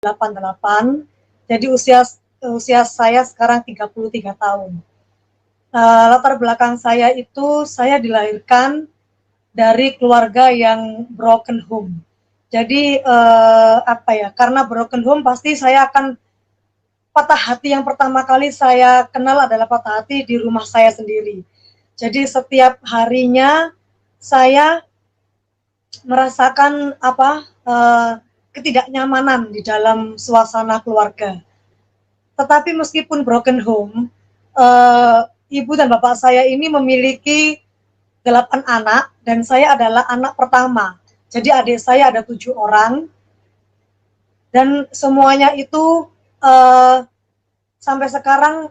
88. Jadi usia saya sekarang 33 tahun. Latar belakang saya itu, saya dilahirkan dari keluarga yang broken home. Jadi karena broken home pasti saya akan patah hati. Yang pertama kali saya kenal adalah patah hati di rumah saya sendiri. Jadi setiap harinya saya merasakan ketidaknyamanan di dalam suasana keluarga. Tetapi meskipun broken home, ibu dan bapak saya ini memiliki 8 anak dan saya adalah anak pertama. Jadi adik saya ada 7 orang dan semuanya itu sampai sekarang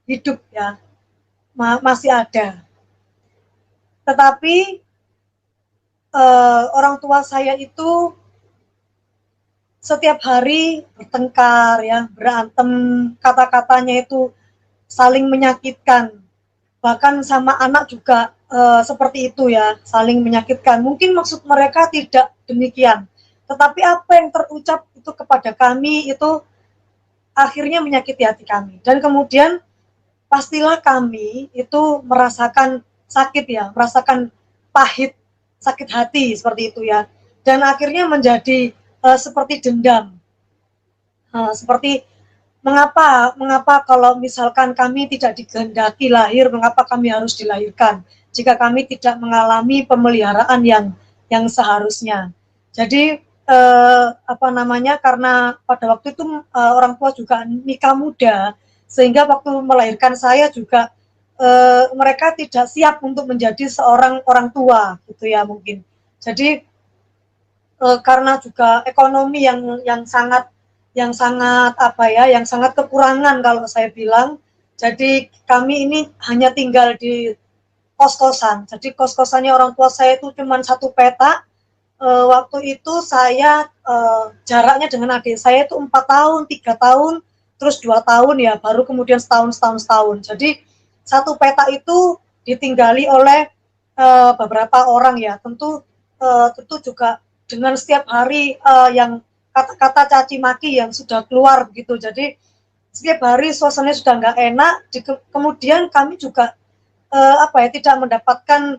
hidup ya, masih ada. Tetapi orang tua saya itu setiap hari bertengkar ya, berantem, kata-katanya itu saling menyakitkan. Bahkan sama anak juga seperti itu ya, saling menyakitkan. Mungkin maksud mereka tidak demikian, tetapi apa yang terucap itu kepada kami itu akhirnya menyakiti hati kami. Dan kemudian pastilah kami itu merasakan sakit ya, merasakan pahit, sakit hati seperti itu ya. Dan akhirnya menjadi seperti dendam. Seperti mengapa kalau misalkan kami tidak dikehendaki lahir, mengapa kami harus dilahirkan jika kami tidak mengalami pemeliharaan yang seharusnya. Jadi karena pada waktu itu orang tua juga nikah muda, sehingga waktu melahirkan saya juga mereka tidak siap untuk menjadi seorang orang tua gitu ya mungkin. Jadi karena juga ekonomi yang sangat kekurangan kalau saya bilang. Jadi kami ini hanya tinggal di kos-kosan. Jadi kos-kosannya orang tua saya itu cuma 1 petak. Waktu itu saya jaraknya dengan adik saya itu 4 tahun, 3 tahun, terus 2 tahun ya, baru kemudian setahun. Jadi 1 petak itu ditinggali oleh beberapa orang ya. Tentu juga dengan setiap hari yang kata-kata caci maki yang sudah keluar begitu. Jadi setiap hari suasananya sudah nggak enak. Kemudian kami juga tidak mendapatkan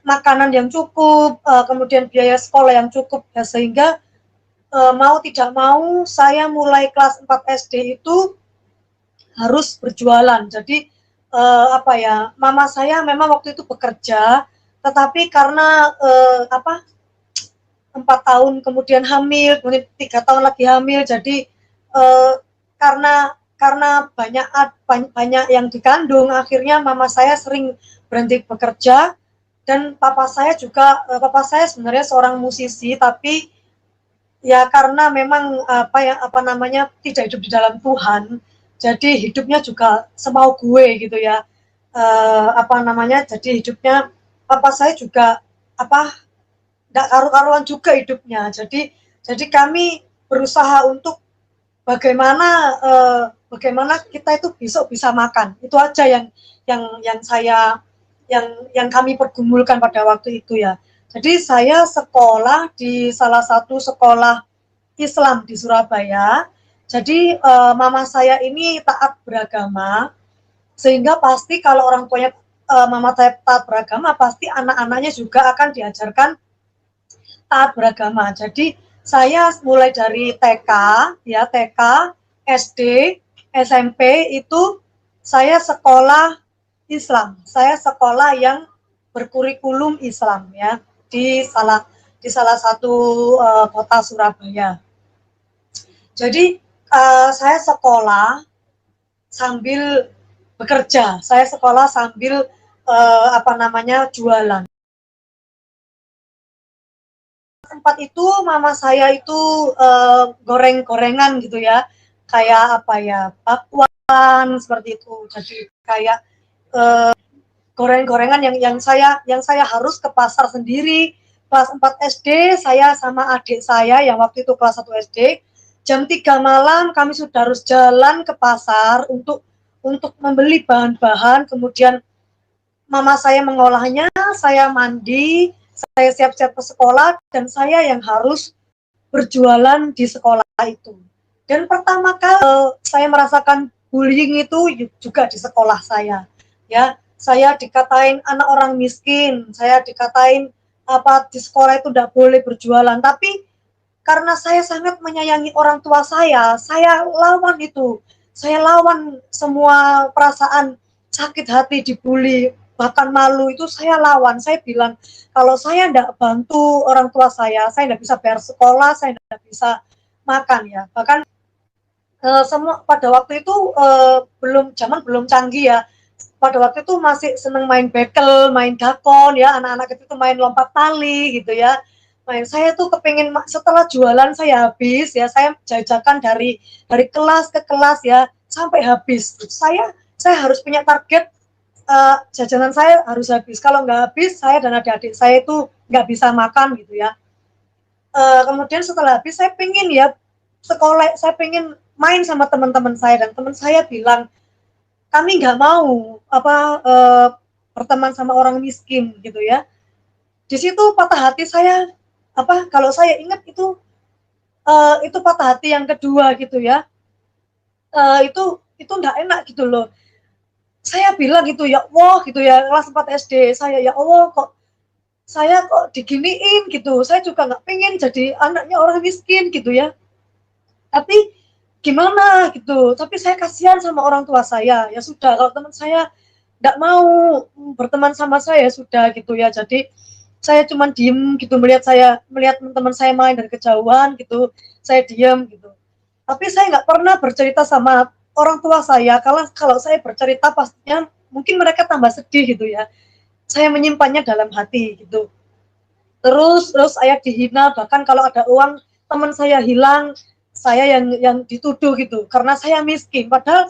makanan yang cukup, kemudian biaya sekolah yang cukup ya, sehingga mau tidak mau saya mulai kelas 4 SD itu harus berjualan. Jadi mama saya memang waktu itu bekerja, tetapi karena 4 tahun kemudian hamil, kemudian 3 tahun lagi hamil, jadi karena banyak yang dikandung, akhirnya mama saya sering berhenti bekerja. Dan papa saya sebenarnya seorang musisi, tapi ya karena memang tidak hidup di dalam Tuhan, jadi hidupnya juga semau gue gitu ya. Jadi hidupnya papa saya juga nggak karu-karuan juga hidupnya. Jadi kami berusaha untuk bagaimana kita itu besok bisa makan. Itu aja yang kami pergumulkan pada waktu itu ya. Jadi saya sekolah di salah satu sekolah Islam di Surabaya. Jadi mama saya ini taat beragama, sehingga pasti kalau orang tuanya mama saya taat beragama, pasti anak-anaknya juga akan diajarkan taat beragama. Jadi saya mulai dari TK, SD, SMP itu saya sekolah Islam. Saya sekolah yang berkurikulum Islam ya, di salah satu kota Surabaya. Jadi saya sekolah sambil bekerja. Saya sekolah sambil jualan. Tempat itu mama saya itu goreng-gorengan gitu ya, kayak bakwan seperti itu. Jadi kayak goreng-gorengan yang saya harus ke pasar sendiri. Kelas 4 SD saya sama adik saya yang waktu itu kelas 1 SD, jam 3 malam kami sudah harus jalan ke pasar untuk membeli bahan-bahan. Kemudian mama saya mengolahnya, saya mandi, saya siap-siap ke sekolah, dan saya yang harus berjualan di sekolah itu. Dan pertama kali saya merasakan bullying itu juga di sekolah saya. Ya, saya dikatain anak orang miskin, saya dikatain apa di sekolah itu tidak boleh berjualan. Tapi karena saya sangat menyayangi orang tua saya lawan itu. Saya lawan semua perasaan sakit hati dibully, bahkan malu itu saya lawan. Saya bilang, kalau saya tidak bantu orang tua saya tidak bisa bayar sekolah, saya tidak bisa makan ya. Bahkan semua pada waktu itu belum canggih ya. Pada waktu itu masih seneng main bekel, main dakon ya, anak-anak itu main lompat tali gitu ya. Saya tuh kepingin setelah jualan saya habis ya, saya jajakan dari kelas ke kelas ya sampai habis. Saya harus punya target, jajanan saya harus habis. Kalau nggak habis, saya dan adik-adik saya itu nggak bisa makan gitu ya. Kemudian setelah habis saya pengen ya sekolah, saya pengen main sama teman-teman saya, dan teman saya bilang kami nggak mau berteman sama orang miskin gitu ya. Di situ patah hati saya, kalau saya ingat itu patah hati yang kedua gitu ya. Itu nggak enak gitu loh. Saya bilang gitu, ya Allah gitu ya, kelas 4 SD saya, ya Allah kok saya kok diginiin gitu. Saya juga nggak pengen jadi anaknya orang miskin gitu ya. Tapi gimana gitu. Tapi saya kasihan sama orang tua saya. Ya sudah, kalau teman saya nggak mau berteman sama saya sudah gitu ya. Jadi saya cuma diem gitu, melihat teman-teman saya main dari kejauhan gitu. Saya diem gitu. Tapi saya nggak pernah bercerita sama orang tua saya. Kalau saya bercerita pastinya mungkin mereka tambah sedih gitu ya. Saya menyimpannya dalam hati gitu. Terus saya dihina, bahkan kalau ada uang teman saya hilang, saya yang dituduh gitu karena saya miskin. Padahal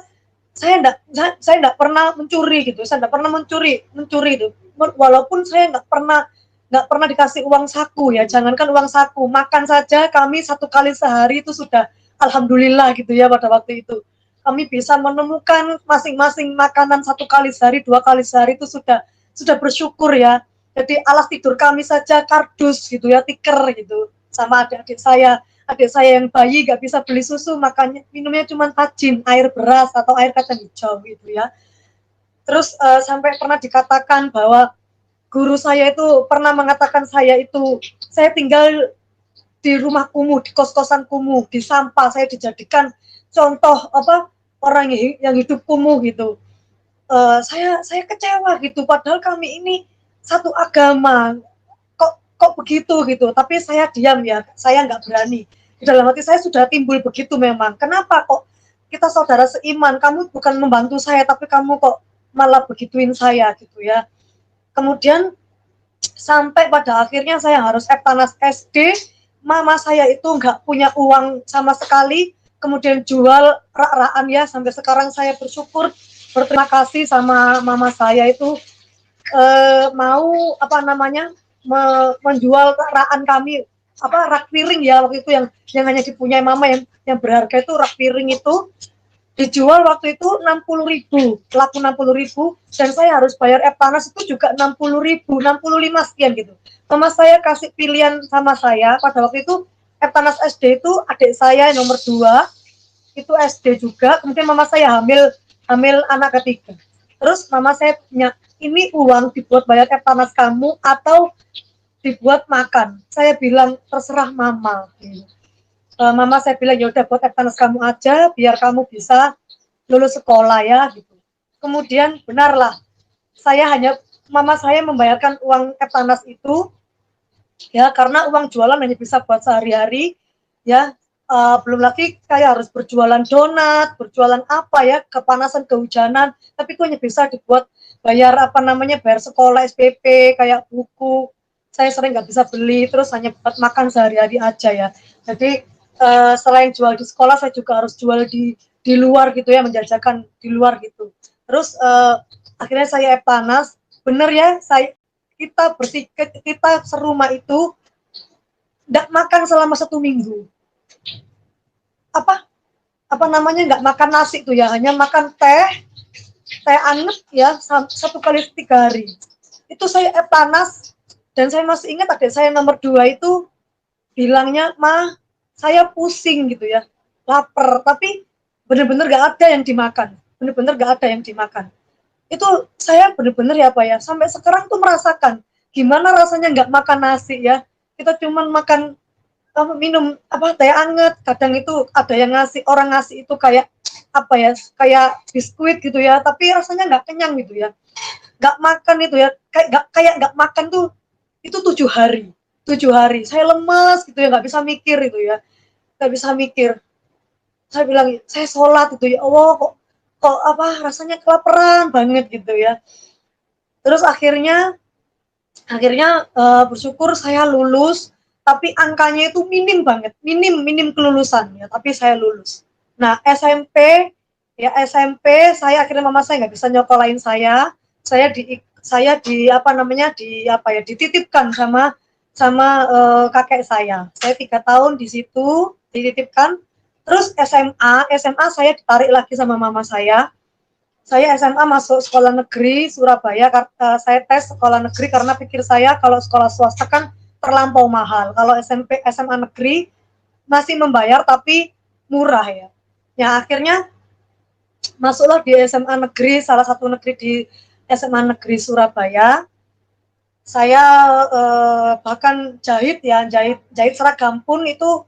saya enggak pernah mencuri gitu. Saya enggak pernah mencuri itu. Walaupun saya enggak pernah dikasih uang saku ya. Jangankan uang saku, makan saja kami 1 kali sehari itu sudah alhamdulillah gitu ya pada waktu itu. Kami bisa menemukan masing-masing makanan 1 kali sehari, 2 kali sehari itu sudah bersyukur ya. Jadi alas tidur kami saja kardus gitu ya, tikar gitu. Sama adik saya yang bayi gak bisa beli susu, makanya minumnya cuma tajin, air beras atau air kacang hijau gitu ya. Terus sampai pernah dikatakan bahwa guru saya itu pernah mengatakan saya tinggal di rumah kumuh, di kos-kosan kumuh, di sampah. Saya dijadikan contoh orang yang hidup kumuh gitu. Saya kecewa gitu, padahal kami ini satu agama, kok begitu gitu. Tapi saya diam ya, saya nggak berani. Di dalam hati saya sudah timbul begitu memang. Kenapa kok kita saudara seiman, kamu bukan membantu saya, tapi kamu kok malah begituin saya gitu ya. Kemudian sampai pada akhirnya saya harus Eptanas SD, mama saya itu nggak punya uang sama sekali, kemudian jual rak-rakan ya. Sampai sekarang saya berterima kasih sama mama saya itu mau menjual rakan kami, rak piring ya waktu itu yang hanya dipunyai mama, yang berharga itu rak piring itu dijual waktu itu 60.000, laku 60.000, dan saya harus bayar Eptanas itu juga 60.000, 65 sekian gitu. Mama saya kasih pilihan sama saya pada waktu itu. Eptanas SD itu adik saya nomor 2 itu SD juga, kemudian mama saya hamil anak ketiga. Terus mama saya punya, ini uang dibuat bayar Eptanas kamu atau dibuat makan? Saya bilang terserah mama. Mama saya bilang ya udah buat Eptanas kamu aja, biar kamu bisa lulus sekolah ya gitu. Kemudian benarlah, mama saya membayarkan uang Eptanas itu ya, karena uang jualan hanya bisa buat sehari-hari ya. Belum lagi kayak harus berjualan donat, berjualan apa ya, kepanasan, kehujanan, tapi itu hanya bisa dibuat bayar bayar sekolah, SPP, kayak buku. Saya sering nggak bisa beli, terus hanya buat makan sehari-hari aja ya. Jadi selain jual di sekolah, saya juga harus jual di luar gitu ya, menjajakan di luar gitu. Terus akhirnya saya Eptanas, bener ya, kita serumah itu nggak makan selama 1 minggu. Nggak makan nasi tuh ya, hanya makan teh anget ya, 1 kali 3 hari. Itu saya Eptanas, dan saya masih ingat adik saya nomor 2 itu bilangnya, "Ma, saya pusing gitu ya, lapar, tapi bener-bener gak ada yang dimakan, bener-bener gak ada yang dimakan. Itu saya bener-bener ya Pak ya, sampai sekarang tuh merasakan gimana rasanya nggak makan nasi ya. Kita cuman makan minum teh anget, kadang itu ada yang ngasih, orang ngasih itu kayak apa ya, kayak biskuit gitu ya, tapi rasanya nggak kenyang gitu ya. Nggak makan itu ya, kayak nggak makan tuh itu 7 hari, 7 hari saya lemas gitu ya, nggak bisa mikir itu ya, nggak bisa mikir. Saya bilang saya sholat itu ya Allah, kok rasanya kelaparan banget gitu ya. Terus akhirnya bersyukur saya lulus, tapi angkanya itu minim banget, minim kelulusan ya, tapi saya lulus. Nah SMP saya akhirnya mama saya nggak bisa nyokolain saya dititipkan sama kakek saya 3 tahun di situ dititipkan. Terus SMA saya ditarik lagi sama mama saya SMA masuk sekolah negeri Surabaya. Saya tes sekolah negeri karena pikir saya kalau sekolah swasta kan terlampau mahal. Kalau SMP SMA negeri masih membayar tapi murah ya. Ya akhirnya masuklah di SMA negeri, salah satu negeri di SMA negeri Surabaya. Saya bahkan jahit seragam pun itu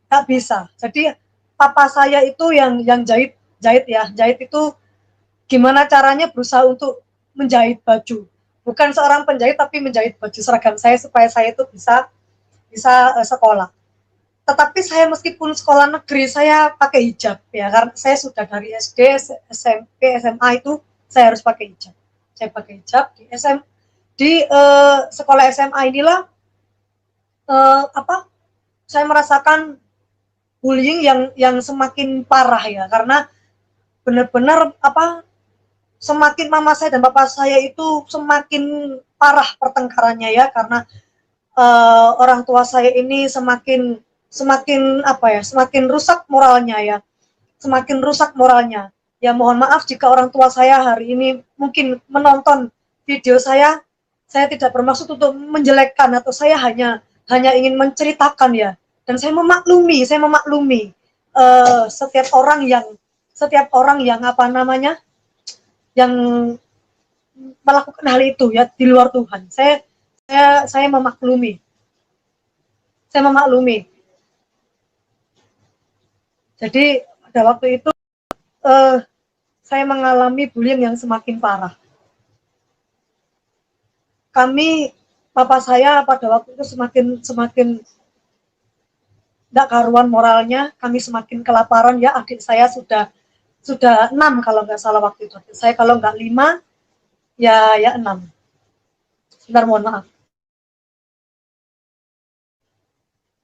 nggak bisa. Jadi papa saya itu yang jahit itu gimana caranya berusaha untuk menjahit baju. Bukan seorang penjahit tapi menjahit baju seragam saya supaya saya itu bisa bisa sekolah. Tetapi saya meskipun sekolah negeri saya pakai hijab ya, karena saya sudah dari SD, SMP, SMA itu saya harus pakai hijab. Saya pakai hijab di sekolah SMA inilah saya merasakan bullying yang semakin parah ya, karena benar-benar semakin mama saya dan bapak saya itu semakin parah pertengkarannya ya, karena orang tua saya ini semakin rusak moralnya ya, semakin rusak moralnya. Ya mohon maaf jika orang tua saya hari ini mungkin menonton video saya tidak bermaksud untuk menjelekkan atau saya hanya ingin menceritakan ya. Dan saya memaklumi setiap orang yang yang melakukan hal itu ya di luar Tuhan. Saya memaklumi. Saya memaklumi. Jadi pada waktu itu saya mengalami bullying yang semakin parah. Papa saya pada waktu itu semakin tidak karuan moralnya, kami semakin kelaparan ya. Adik saya sudah 6 kalau nggak salah waktu itu. Adik saya kalau nggak 5 ya 6. Sebentar, mohon maaf.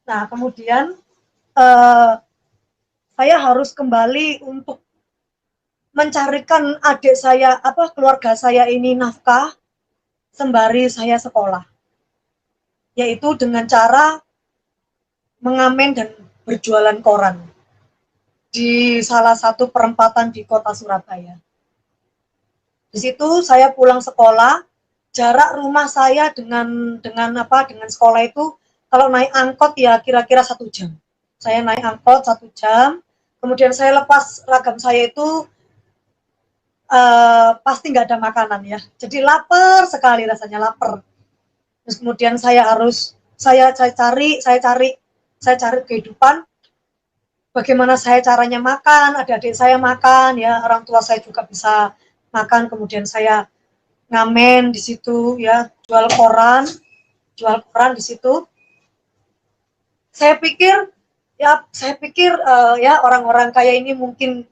Nah kemudian saya harus kembali untuk mencarikan adik saya, keluarga saya ini nafkah sembari saya sekolah, yaitu dengan cara mengamen dan berjualan koran di salah satu perempatan di kota Surabaya. Di situ saya pulang sekolah, jarak rumah saya dengan sekolah itu kalau naik angkot ya kira-kira 1 jam. Saya naik angkot 1 jam, kemudian saya lepas ragam saya itu pasti nggak ada makanan ya. Jadi lapar sekali rasanya, lapar. Terus kemudian saya cari kehidupan, bagaimana saya caranya makan, adik-adik saya makan ya, orang tua saya juga bisa makan. Kemudian saya ngamen di situ ya, jual koran di situ. Saya pikir ya orang-orang kaya ini mungkin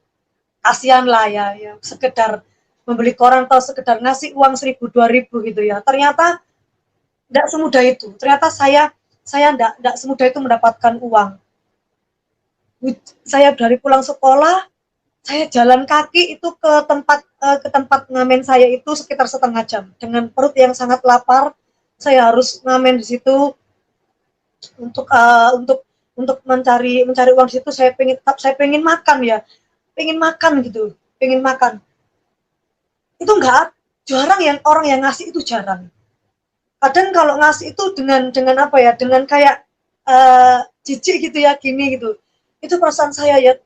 kasihan lah ya, sekedar membeli koran atau sekedar ngasih uang 1.000 2.000 gitu ya. Ternyata tidak semudah itu. Ternyata saya tidak semudah itu mendapatkan uang. Saya dari pulang sekolah, saya jalan kaki itu ke tempat ngamen saya itu sekitar setengah jam. Dengan perut yang sangat lapar, saya harus ngamen di situ untuk mencari uang di situ. Saya pengen makan ya, pengen makan gitu, pengen makan. Itu jarang yang orang yang ngasih itu jarang. Kadang kalau ngasih itu dengan kayak jijik gitu ya, gini gitu. Itu perasaan saya ya,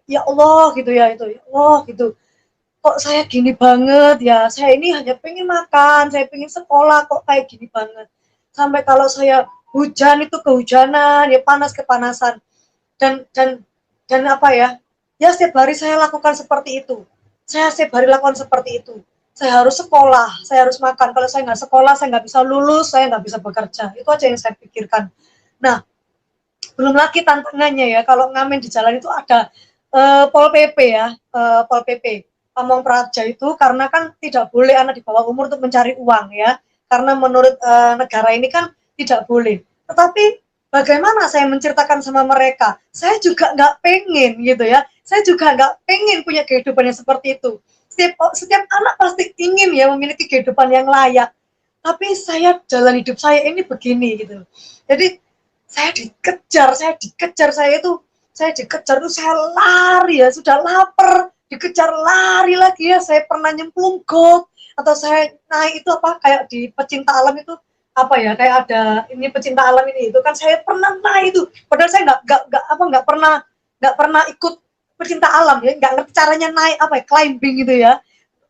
ya Allah gitu ya, itu ya Allah gitu. Kok saya gini banget ya, saya ini hanya pengen makan, saya pengen sekolah, kok kayak gini banget. Sampai kalau saya hujan itu kehujanan, ya panas kepanasan. Dan apa ya, ya setiap hari saya lakukan seperti itu. Saya setiap hari lakukan seperti itu. Saya harus sekolah, saya harus makan. Kalau saya nggak sekolah, saya nggak bisa lulus, saya nggak bisa bekerja. Itu aja yang saya pikirkan. Nah, belum lagi tantangannya ya, kalau ngamen di jalan itu ada Pol PP ya, Pol PP, Pamong Praja itu, karena kan tidak boleh anak di bawah umur untuk mencari uang ya, karena menurut negara ini kan tidak boleh. Tetapi bagaimana saya menceritakan sama mereka, saya juga nggak pengen gitu ya, saya juga nggak pengen punya kehidupan yang seperti itu. Setiap anak pasti ingin ya memiliki kehidupan yang layak, tapi jalan hidup saya ini begini gitu. Jadi saya dikejar tuh, saya lari ya, sudah lapar dikejar lari lagi ya. Saya pernah nyemplung got, atau saya naik itu apa, kayak di pecinta alam itu apa ya, kayak ada ini pecinta alam ini, itu kan saya pernah naik itu, padahal saya nggak pernah ikut pecinta alam ya, nggak ngerti caranya naik apa ya, climbing gitu ya.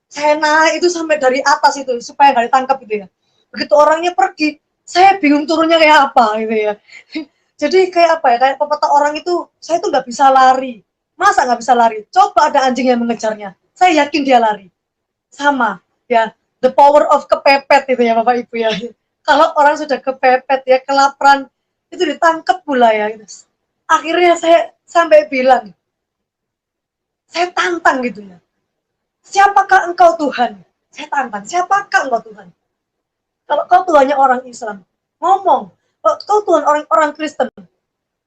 Saya naik itu sampai dari atas itu supaya nggak ditangkap gitu ya. Begitu orangnya pergi, saya bingung turunnya kayak apa gitu ya. Jadi kayak apa ya, kayak pepatah orang itu, saya tuh nggak bisa lari. Masa nggak bisa lari? Coba ada anjing yang mengejarnya, saya yakin dia lari. Sama ya, the power of kepepet itu ya Bapak Ibu ya. Kalau orang sudah kepepet ya, kelaparan, itu ditangkap pula ya gitu. Akhirnya saya sampai bilang, saya tantang gitu ya, siapakah engkau Tuhan? Saya tantang, siapakah engkau Tuhan? Kalau kau Tuhannya orang Islam, ngomong. Kalau kau Tuhan orang Kristen,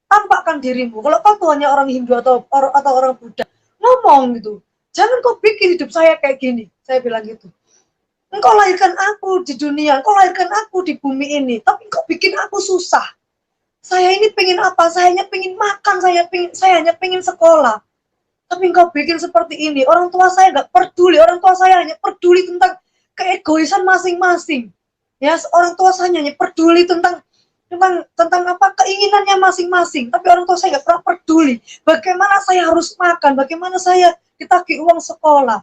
tampakkan dirimu. Kalau kau Tuhannya orang Hindu atau orang Buddha, ngomong gitu. Jangan kau bikin hidup saya kayak gini. Saya bilang gitu. Engkau lahirkan aku di dunia, engkau lahirkan aku di bumi ini, tapi engkau bikin aku susah. Saya ini pengen apa? Saya hanya pengen makan, saya hanya pengen sekolah. Tapi engkau bikin seperti ini. Orang tua saya nggak peduli, orang tua saya hanya peduli tentang keegoisan masing-masing. Ya, orang tua saya hanya peduli tentang apa, keinginannya masing-masing, tapi orang tua saya nggak pernah peduli bagaimana saya harus makan, bagaimana saya ditagih uang sekolah,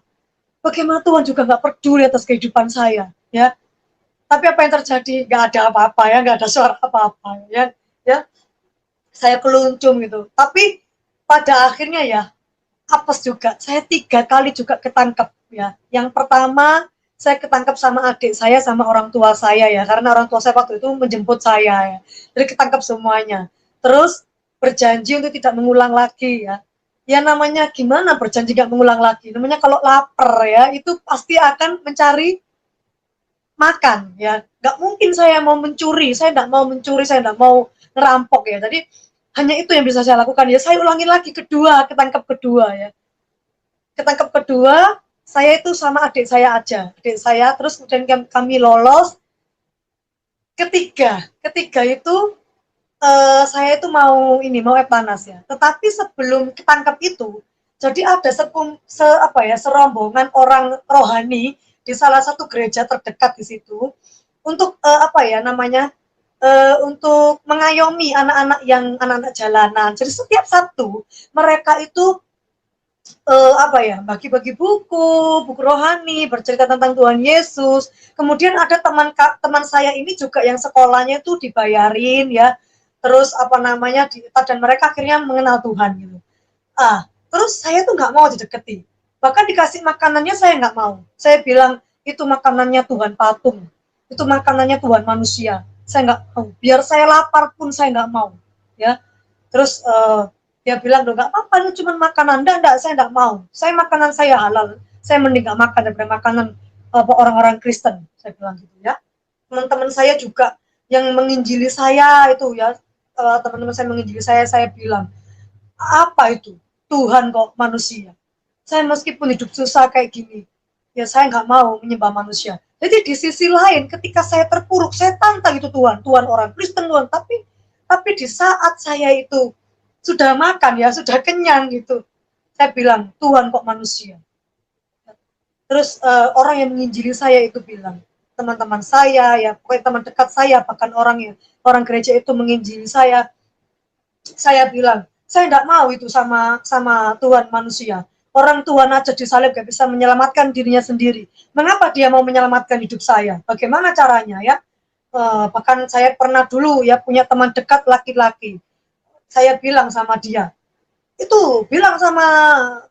bagaimana Tuhan juga nggak peduli atas kehidupan saya ya. Tapi apa yang terjadi? Nggak ada apa-apa ya, nggak ada suara apa-apa ya, ya saya keluncung gitu. Tapi pada akhirnya ya apes juga, saya 3 kali juga ketangkep ya. Yang pertama saya ketangkep sama adik saya sama orang tua saya ya, karena orang tua saya waktu itu menjemput saya ya, jadi ketangkep semuanya. Terus berjanji untuk tidak mengulang lagi ya. Ya namanya gimana berjanji gak mengulang lagi, namanya kalau lapar ya itu pasti akan mencari makan ya. Gak mungkin saya mau mencuri, saya gak mau mencuri, saya gak mau ngerampok ya. Jadi hanya itu yang bisa saya lakukan ya. Saya ulangi lagi kedua, ketangkep kedua ya. Ketangkep kedua, saya itu sama adik saya aja. Adik saya, terus kemudian kami lolos. Ketiga itu saya itu mau Eptanas ya. Tetapi sebelum ketangkep itu, jadi ada serombongan orang rohani di salah satu gereja terdekat di situ untuk untuk mengayomi anak-anak jalanan. Jadi setiap Sabtu mereka itu bagi-bagi buku rohani, bercerita tentang Tuhan Yesus. Kemudian ada teman saya ini juga yang sekolahnya itu dibayarin ya. Terus dan mereka akhirnya mengenal Tuhan gitu. Terus saya tuh nggak mau dideketi. Bahkan dikasih makanannya saya nggak mau. Saya bilang itu makanannya Tuhan patung. Itu makanannya Tuhan manusia. Saya nggak mau. Biar saya lapar pun saya nggak mau. Ya. Terus dia bilang, nggak apa-apa, lu cuma makanan. Enggak, saya nggak mau. Makanan saya halal. Saya mending nggak makan daripada makanan orang-orang Kristen. Saya bilang gitu ya. Teman-teman saya juga yang menginjili saya itu ya, teman-teman saya menginjili saya bilang, apa itu? Tuhan kok manusia. Saya meskipun hidup susah kayak gini, ya saya nggak mau menyembah manusia. Jadi di sisi lain, ketika saya terpuruk, saya tantang itu Tuhan orang Kristen Tuhan. Tapi di saat saya itu sudah makan ya, sudah kenyang gitu, saya bilang Tuhan kok manusia. Terus orang yang menginjili saya itu bilang, teman-teman saya ya, pokoknya teman dekat saya, bahkan orang gereja itu menginjili saya, Saya bilang, saya tidak mau itu sama Tuhan manusia. Orang Tuhan aja disalib gak bisa menyelamatkan dirinya sendiri. Mengapa dia mau menyelamatkan hidup saya? Bagaimana caranya ya? Bahkan saya pernah dulu ya punya teman dekat laki-laki. Saya bilang sama dia, itu bilang sama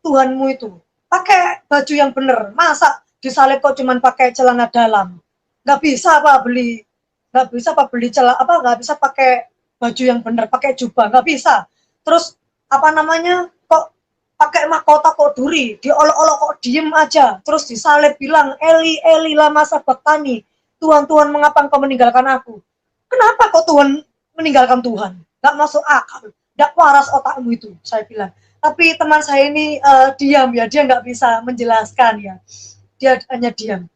Tuhanmu itu, pakai baju yang benar. Masa disalib kok cuman pakai celana dalam? Nggak bisa apa beli, nggak bisa apa beli celana apa nggak bisa pakai baju yang benar, pakai jubah nggak bisa. Terus apa namanya kok pakai mahkota kok duri, diolok-olok kok diem aja. Terus disalib bilang Eli Eli lama sabachthani, Tuhan Tuhan mengapa engkau meninggalkan aku? Kenapa kok Tuhan meninggalkan Tuhan? Nggak masuk akal, nggak waras otakmu itu, saya bilang. Tapi teman saya ini diam ya, dia nggak bisa menjelaskan ya, dia hanya diam.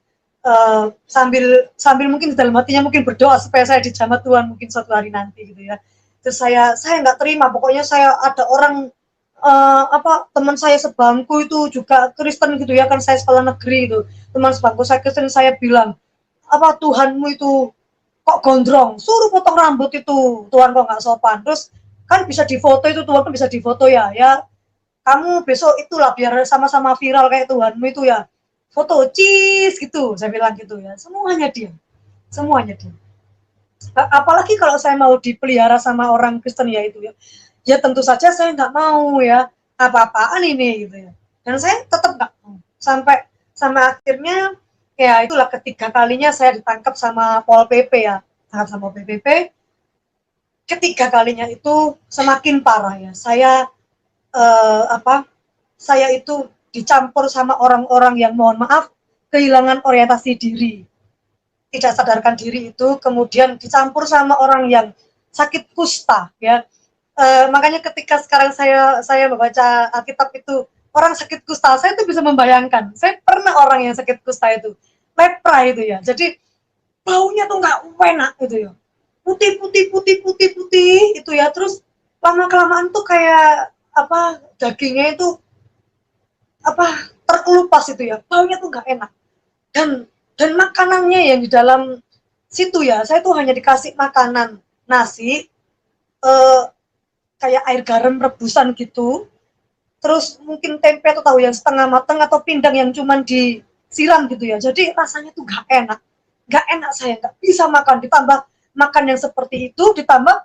Sambil sambil mungkin dalam hatinya mungkin berdoa supaya saya dijamah Tuhan mungkin suatu hari nanti gitu ya. Terus saya nggak terima, pokoknya saya ada orang teman saya sebangku itu juga Kristen gitu ya, kan saya sekolah negeri itu, teman sebangku saya Kristen, saya bilang Tuhanmu itu kok gondrong, suruh potong rambut itu, Tuhan kok nggak sopan. Terus kan bisa difoto itu, Tuhan kan bisa difoto ya, ya kamu besok itulah biar sama-sama viral kayak Tuhanmu itu ya, foto cheese gitu, saya bilang gitu ya. Semuanya dia. Apalagi kalau saya mau dipelihara sama orang Kristen ya itu ya, ya tentu saja saya nggak mau ya, apa-apaan ini gitu ya. Dan saya tetap nggak mau. Sampai akhirnya ya itulah ketiga kalinya saya ditangkap sama Pol PP ya, tangkap sama PPP. Ketiga kalinya itu semakin parah ya. Eh, apa saya itu dicampur sama orang-orang yang mohon maaf kehilangan orientasi diri, tidak sadarkan diri itu, kemudian dicampur sama orang yang sakit kusta ya. Makanya ketika sekarang saya membaca Alkitab itu orang sakit kusta, saya tuh bisa membayangkan, saya pernah orang yang sakit kusta itu, lepra itu ya, jadi baunya tuh nggak enak gitu ya, putih itu ya. Terus lama kelamaan tuh kayak dagingnya itu terkelupas itu ya, baunya tuh nggak enak. Dan makanannya yang di dalam situ ya, saya tuh hanya dikasih makanan nasi eh, kayak air garam rebusan gitu, terus mungkin tempe atau tahu yang setengah matang atau pindang yang cuman disiram gitu ya. Jadi rasanya tuh nggak enak, saya nggak bisa makan. Ditambah makan yang seperti itu, ditambah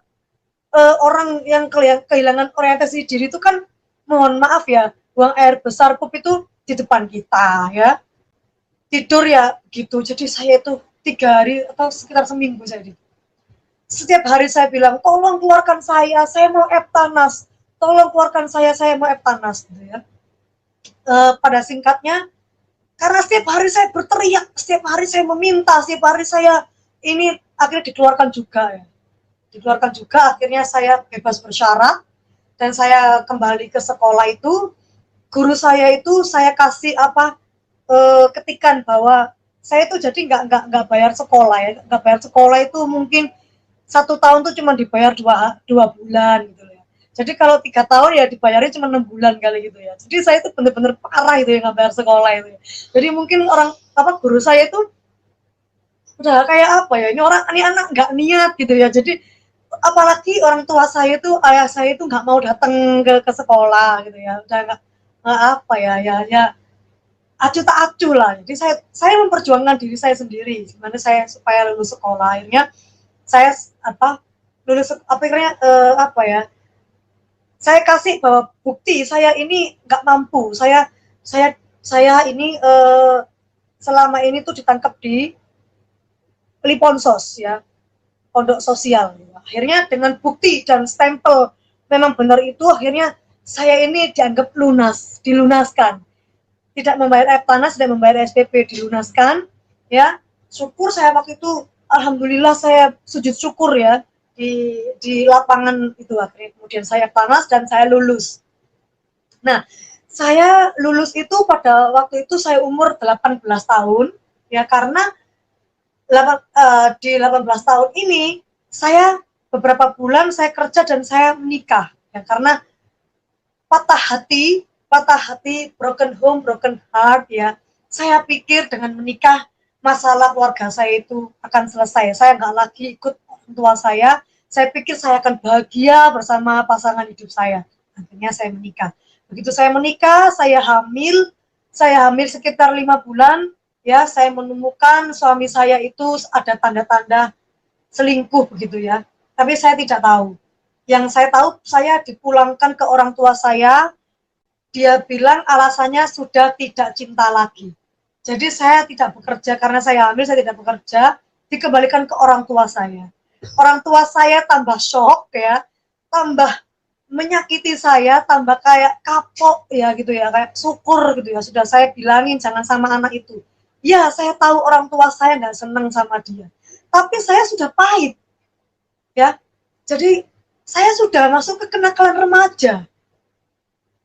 orang yang kehilangan orientasi diri itu kan, mohon maaf ya, buang air besar pup itu di depan kita ya, tidur ya gitu. Jadi saya itu 3 hari atau sekitar seminggu saya setiap hari saya bilang tolong keluarkan saya mau Eptanas, tolong keluarkan saya mau Eptanas gitu ya. Pada singkatnya, karena setiap hari saya berteriak, setiap hari saya meminta, setiap hari saya ini akhirnya dikeluarkan juga ya. Dikeluarkan juga, akhirnya saya bebas bersyarat dan saya kembali ke sekolah itu. Guru saya itu saya kasih ketikan bahwa saya itu jadi nggak bayar sekolah ya, nggak bayar sekolah itu mungkin 1 tahun tuh cuma dibayar dua bulan gitu ya. Jadi kalau 3 tahun ya dibayarnya cuma 6 bulan kali gitu ya. Jadi saya itu bener-bener parah itu ya nggak bayar sekolah itu ya. Jadi mungkin guru saya itu udah kayak ini anak nggak niat gitu ya. Jadi apalagi orang tua saya itu, ayah saya itu nggak mau datang ke sekolah gitu ya. Udah nggak ya acuh tak acuh lah. Jadi saya memperjuangkan diri saya sendiri gimana saya supaya lulus sekolah. Akhirnya saya lulus akhirnya saya kasih bahwa bukti saya ini nggak mampu. Saya ini selama ini tuh ditangkap di Liponsos ya, pondok sosial. Akhirnya dengan bukti dan stempel memang benar itu, akhirnya saya ini dianggap dilunaskan. Tidak membayar Eptanas, tidak membayar SPP, dilunaskan ya. Syukur saya waktu itu, alhamdulillah saya sujud syukur ya di lapangan itu. Akhirnya kemudian saya Eptanas dan saya lulus. Nah, saya lulus itu pada waktu itu saya umur 18 tahun ya, karena di 18 tahun ini saya beberapa bulan saya kerja dan saya menikah ya, karena patah hati, broken home, broken heart ya. Saya pikir dengan menikah masalah keluarga saya itu akan selesai. Saya nggak lagi ikut orang tua saya Saya pikir saya akan bahagia bersama pasangan hidup saya. Akhirnya saya menikah. Begitu saya menikah, saya hamil sekitar 5 bulan, ya, saya menemukan suami saya itu ada tanda-tanda selingkuh begitu ya. Tapi saya tidak tahu. Yang saya tahu, saya dipulangkan ke orang tua saya, dia bilang alasannya sudah tidak cinta lagi. Jadi saya tidak bekerja karena saya hamil, saya tidak bekerja, dikembalikan ke orang tua saya. Orang tua saya tambah shock ya, tambah menyakiti saya, tambah kayak kapok ya gitu ya, kayak syukur gitu ya, sudah saya bilangin jangan sama anak itu. Ya, saya tahu orang tua saya nggak seneng sama dia, tapi saya sudah pahit ya. Jadi saya sudah masuk ke kenakalan remaja.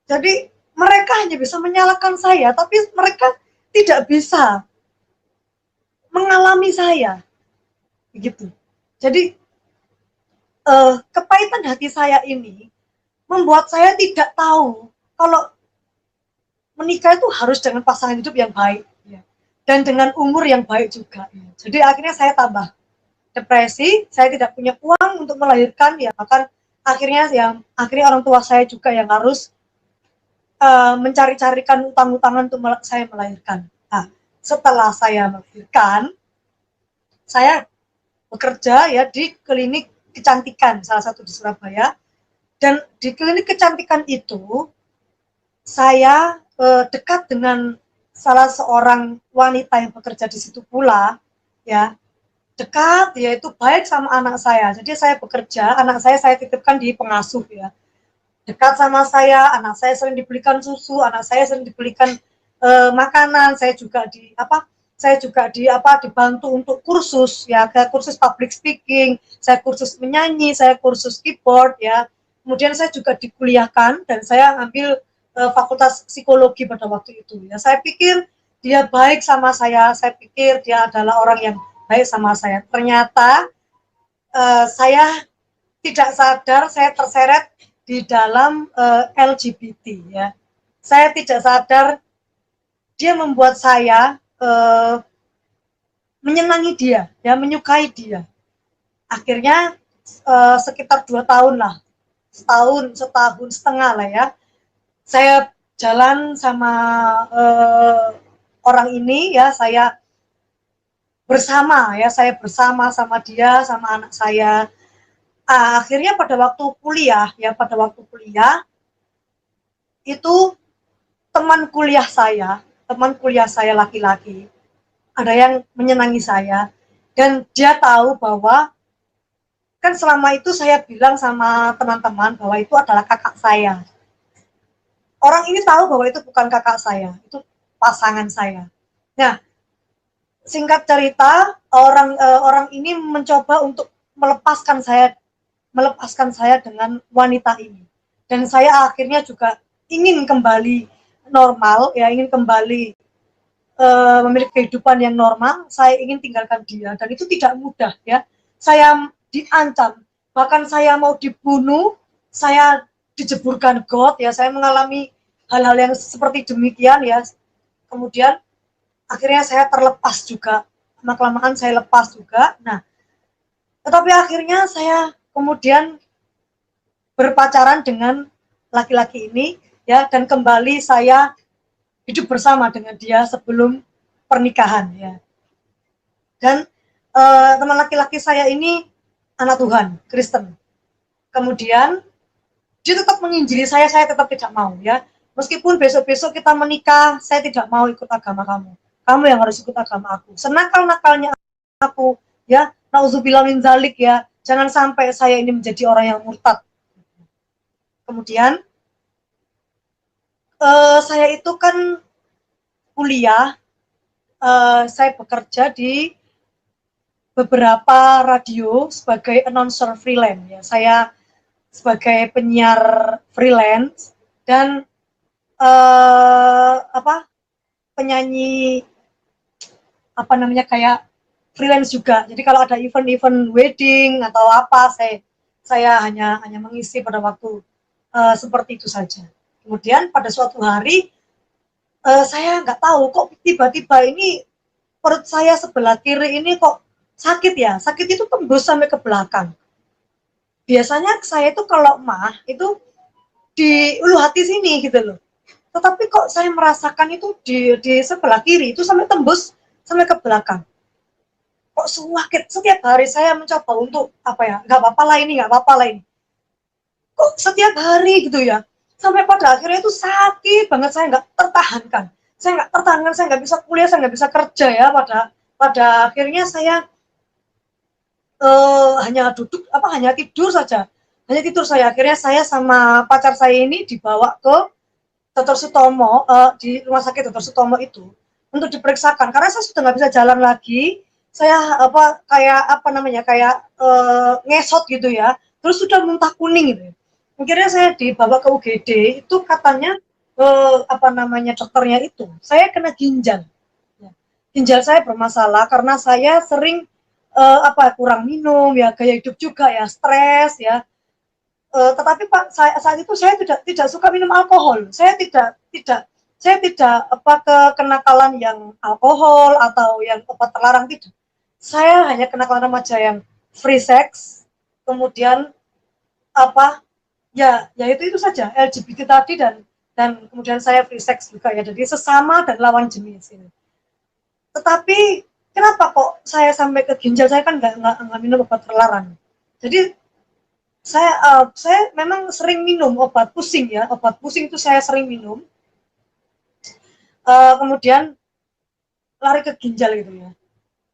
Jadi mereka hanya bisa menyalahkan saya, tapi mereka tidak bisa mengalami saya, begitu. Jadi kepahitan hati saya ini membuat saya tidak tahu kalau menikah itu harus dengan pasangan hidup yang baik, ya, dan dengan umur yang baik juga. Ya. Jadi akhirnya saya tambah depresi, saya tidak punya uang untuk melahirkan, ya, bahkan akhirnya orang tua saya juga yang harus mencari-carikan utang-utangan untuk saya melahirkan. Nah, setelah saya melahirkan, saya bekerja ya di klinik kecantikan salah satu di Surabaya, dan di klinik kecantikan itu saya dekat dengan salah seorang wanita yang bekerja di situ pula, ya, dekat, yaitu baik sama anak saya. Jadi saya bekerja, anak saya titipkan di pengasuh ya, dekat sama saya, anak saya sering dibelikan susu, anak saya sering dibelikan makanan, saya juga dibantu untuk kursus ya, ke kursus public speaking, saya kursus menyanyi, saya kursus keyboard ya. Kemudian saya juga dikuliahkan dan saya ambil fakultas psikologi pada waktu itu ya. Saya pikir dia baik sama saya pikir dia adalah orang yang baik sama saya. Ternyata saya tidak sadar saya terseret di dalam LGBT ya. Saya tidak sadar dia membuat saya menyenangi dia, ya, menyukai dia. Akhirnya sekitar 2 tahun lah, setahun setengah lah ya, saya jalan sama orang ini ya, saya bersama sama dia, sama anak saya. Akhirnya pada waktu kuliah itu teman kuliah saya laki-laki, ada yang menyenangi saya, dan dia tahu bahwa kan selama itu saya bilang sama teman-teman bahwa itu adalah kakak saya. Orang ini tahu bahwa itu bukan kakak saya, itu pasangan saya. Nah, singkat cerita, orang ini mencoba untuk melepaskan saya dengan wanita ini. Dan saya akhirnya juga ingin kembali normal, ya, ingin kembali memiliki kehidupan yang normal. Saya ingin tinggalkan dia, dan itu tidak mudah ya. Saya diancam, bahkan saya mau dibunuh, saya dijeburkan got ya, saya mengalami hal-hal yang seperti demikian ya. Kemudian akhirnya saya terlepas juga, lama-kelamaan saya lepas juga. Nah, tetapi akhirnya saya kemudian berpacaran dengan laki-laki ini ya, dan kembali saya hidup bersama dengan dia sebelum pernikahan ya. Dan teman laki-laki saya ini anak Tuhan, Kristen. Kemudian dia tetap menginjili saya tetap tidak mau ya. Meskipun besok-besok kita menikah, saya tidak mau ikut agama kamu. Kamu yang harus ikut agama aku. Senakal-nakalnya aku ya, nauzubillah min zalik ya. Jangan sampai saya ini menjadi orang yang murtad. Kemudian saya itu kan kuliah, saya bekerja di beberapa radio sebagai announcer freelance ya. Saya sebagai penyiar freelance dan penyanyi kayak freelance juga. Jadi kalau ada event-event wedding atau apa, saya hanya mengisi pada waktu seperti itu saja. Kemudian pada suatu hari saya nggak tahu kok tiba-tiba ini perut saya sebelah kiri ini kok sakit ya. Sakit itu tembus sampai ke belakang. biasanya saya itu kalau mah itu di ulu hati sini gitu loh. Tetapi kok saya merasakan itu di sebelah kiri itu sampai tembus sampai ke belakang. Kok sakit setiap hari saya mencoba untuk apa ya, nggak apa-apa lah ini, nggak apa-apa lah ini. Kok setiap hari gitu ya. Sampai pada akhirnya itu sakit banget, saya nggak tertahankan. Saya nggak bisa kuliah, saya nggak bisa kerja ya. Pada akhirnya saya hanya duduk hanya tidur saja. Hanya tidur saya. Akhirnya saya sama pacar saya ini dibawa ke Dr. Sutomo, di rumah sakit Dr. Sutomo itu untuk diperiksakan karena saya sudah nggak bisa jalan lagi. Saya kayak ngesot gitu ya, terus sudah muntah kuning gitu. Akhirnya saya dibawa ke UGD, itu katanya dokternya itu saya kena ginjal. Ginjal saya bermasalah karena saya sering kurang minum ya, gaya hidup juga ya, stres ya. Tetapi Pak, saat itu saya tidak suka minum alkohol. Saya tidak kenakalan yang alkohol atau yang obat terlarang, tidak. Saya hanya kenakalan remaja yang free sex, kemudian ya itu saja, LGBT tadi, dan kemudian saya free sex juga ya, jadi sesama dan lawan jenis ini. Tetapi kenapa kok saya sampai ke ginjal? Saya kan nggak minum obat terlarang. Jadi saya memang sering minum obat pusing ya, obat pusing itu saya sering minum. Kemudian lari ke ginjal gitu ya.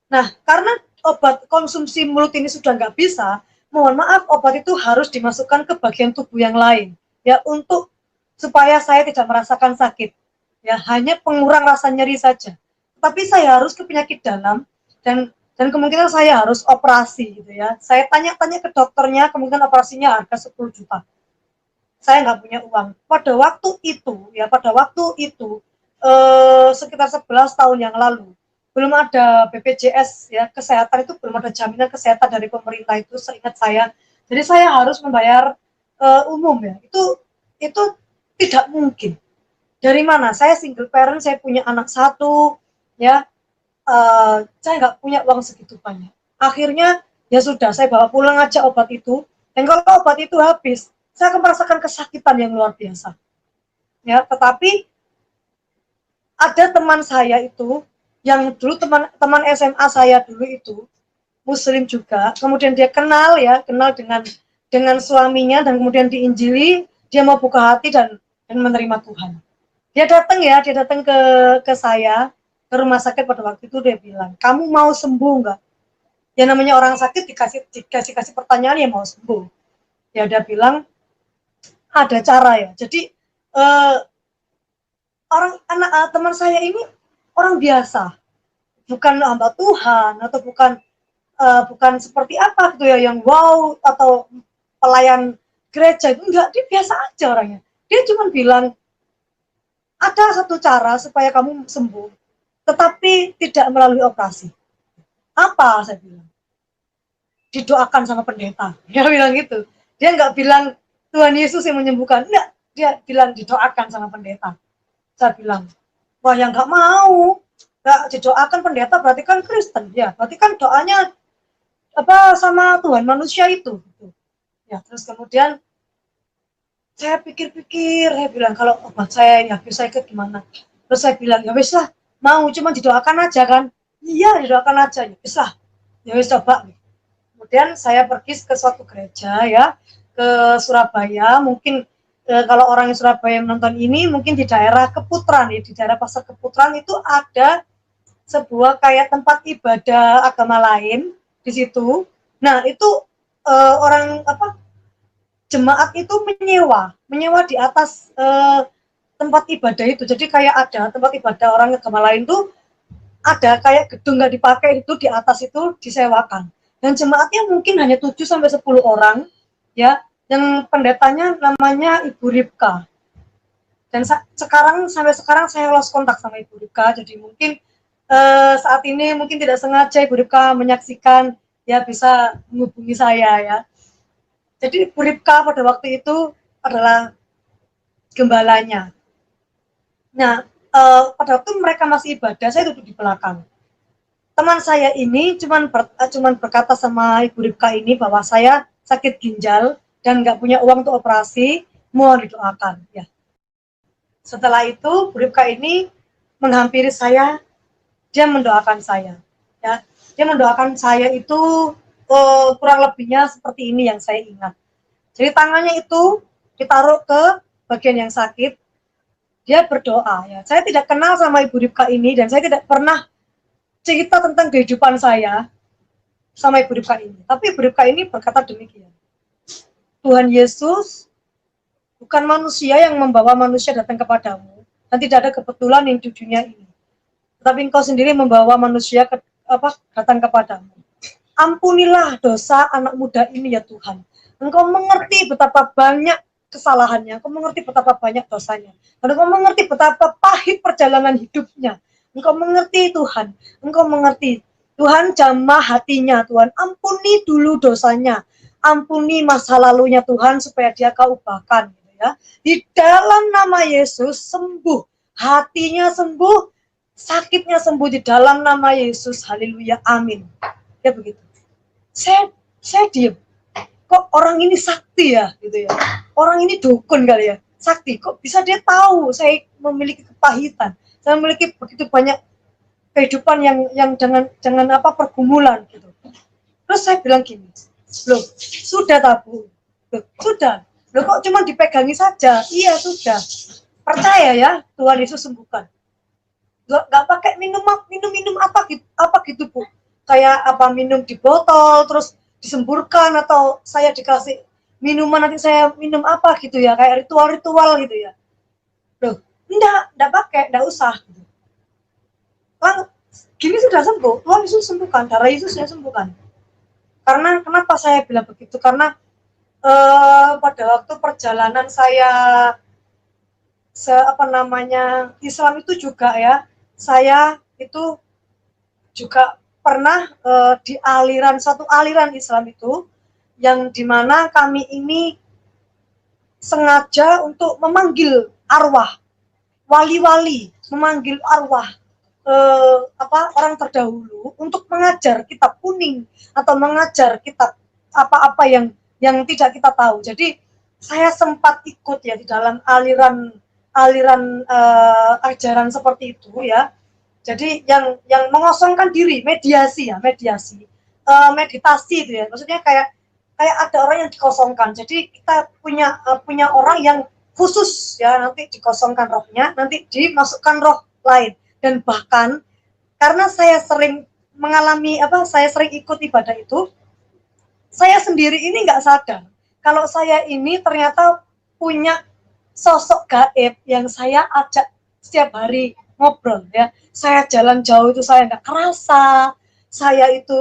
Nah, karena obat konsumsi mulut ini sudah nggak bisa, mohon maaf, obat itu harus dimasukkan ke bagian tubuh yang lain ya, untuk supaya saya tidak merasakan sakit ya, hanya pengurang rasa nyeri saja. Tapi saya harus ke penyakit dalam, dan kemungkinan saya harus operasi gitu ya. Saya tanya-tanya ke dokternya, kemungkinan operasinya harga 10 juta. Saya nggak punya uang. Pada waktu itu sekitar 11 tahun yang lalu, belum ada BPJS ya, kesehatan itu belum ada jaminan kesehatan dari pemerintah itu, seingat saya. Jadi saya harus membayar umum ya. Itu tidak mungkin. Dari mana? Saya single parent, saya punya anak satu ya. Saya nggak punya uang segitu banyak. Akhirnya ya sudah, saya bawa pulang aja obat itu. Dan kalau obat itu habis, saya akan merasakan kesakitan yang luar biasa. Ya, tetapi ada teman saya itu, yang dulu teman SMA saya dulu itu Muslim juga. Kemudian dia kenal dengan suaminya, dan kemudian diinjili, dia mau buka hati dan menerima Tuhan. Dia datang ke saya, ke rumah sakit pada waktu itu. Dia bilang, kamu mau sembuh nggak? Ya namanya orang sakit dikasih pertanyaan, ya mau sembuh. Ya dia bilang ada cara ya. Jadi teman saya ini orang biasa, bukan hamba Tuhan atau bukan seperti apa gitu ya, yang wow atau pelayan gereja itu, enggak, dia biasa aja orangnya. Dia cuma bilang ada satu cara supaya kamu sembuh, tetapi tidak melalui operasi. Apa? Saya bilang, didoakan sama pendeta. Dia bilang gitu. Dia nggak bilang Tuhan Yesus yang menyembuhkan, enggak. Dia bilang didoakan sama pendeta. Saya bilang, wah, yang nggak mau, nggak didoakan pendeta berarti kan Kristen ya, berarti kan doanya sama Tuhan manusia itu. Ya, terus kemudian saya pikir-pikir, saya bilang, kalau obat saya ya bisa ikut gimana? Terus saya bilang, ya wis lah, mau cuma didoakan aja kan? Iya, didoakan aja, ya wis lah, ya wis coba. Kemudian saya pergi ke suatu gereja ya, ke Surabaya. Mungkin kalau orang yang Surabaya menonton ini, mungkin di daerah Keputran ya, di daerah Pasar Keputran itu ada sebuah kayak tempat ibadah agama lain di situ. Nah, itu jemaat itu menyewa di atas tempat ibadah itu. Jadi kayak ada tempat ibadah orang agama lain tuh, ada kayak gedung nggak dipakai itu, di atas itu disewakan. Dan jemaatnya mungkin hanya 7 sampai 10 orang ya, yang pendetanya namanya Ibu Ripka. Dan sampai sekarang saya lost kontak sama Ibu Ripka, jadi mungkin saat ini mungkin tidak sengaja Ibu Ripka menyaksikan, ya bisa menghubungi saya ya. Jadi Ibu Ripka pada waktu itu adalah gembalanya. Nah, pada waktu mereka masih ibadah, saya duduk di belakang. Teman saya ini cuman berkata sama Ibu Ripka ini bahwa saya sakit ginjal dan nggak punya uang untuk operasi, mohon didoakan ya. Setelah itu Bu Ripka ini menghampiri saya, dia mendoakan saya ya. Dia mendoakan saya itu kurang lebihnya seperti ini yang saya ingat. Jadi tangannya itu ditaruh ke bagian yang sakit, dia berdoa ya. Saya tidak kenal sama Ibu Ripka ini dan saya tidak pernah cerita tentang kehidupan saya sama Ibu Ripka ini. Tapi Ibu Ripka ini berkata demikian. Tuhan Yesus bukan manusia yang membawa manusia datang kepadamu, dan tidak ada kebetulan yang di dunia ini. Tetapi Engkau sendiri membawa manusia datang kepadamu. Ampunilah dosa anak muda ini ya Tuhan. Engkau mengerti betapa banyak kesalahannya, Engkau mengerti betapa banyak dosanya, dan Engkau mengerti betapa pahit perjalanan hidupnya. Engkau mengerti Tuhan, Engkau mengerti. Tuhan, jamah hatinya Tuhan, ampuni dulu dosanya, ampuni masa lalunya Tuhan, supaya dia Kau ubahkan. Gitu ya. Di dalam nama Yesus sembuh, hatinya sembuh, sakitnya sembuh di dalam nama Yesus, haleluya, amin. Ya begitu. Saya diam. Kok orang ini sakti ya, gitu ya. Orang ini dukun kali ya, sakti. Kok bisa dia tahu saya memiliki kepahitan, saya memiliki begitu banyak kehidupan yang dengan pergumulan gitu. Terus saya bilang gini, loh sudah tabu, sudah, loh kok cuma dipegangi saja, iya sudah, percaya ya Tuhan Yesus sembuhkan. Nggak pakai minum apa gitu Bu, kayak minum di botol terus disemburkan, atau saya dikasih minuman nanti saya minum apa gitu ya, kayak ritual gitu ya. Loh enggak pakai, enggak usah gitu. Gini sudah sembuh, Tuhan Yesus sembuhkan, darah Yesus yang sembuhkan. Karena kenapa saya bilang begitu? Karena pada waktu perjalanan saya Islam itu juga ya, saya itu juga pernah di satu aliran Islam itu, yang dimana kami ini sengaja untuk memanggil arwah, wali-wali, memanggil arwah orang terdahulu untuk mengajar kitab kuning atau mengajar kitab apa-apa yang tidak kita tahu. Jadi saya sempat ikut ya di dalam aliran ajaran seperti itu ya. Jadi yang mengosongkan diri, meditasi itu ya. Maksudnya kayak ada orang yang dikosongkan. Jadi kita punya orang yang khusus ya, nanti dikosongkan rohnya, nanti dimasukkan roh lain. Dan bahkan karena saya sering saya sering ikut ibadah itu, saya sendiri ini nggak sadar kalau saya ini ternyata punya sosok gaib yang saya ajak setiap hari ngobrol ya. Saya jalan jauh itu saya nggak kerasa, saya itu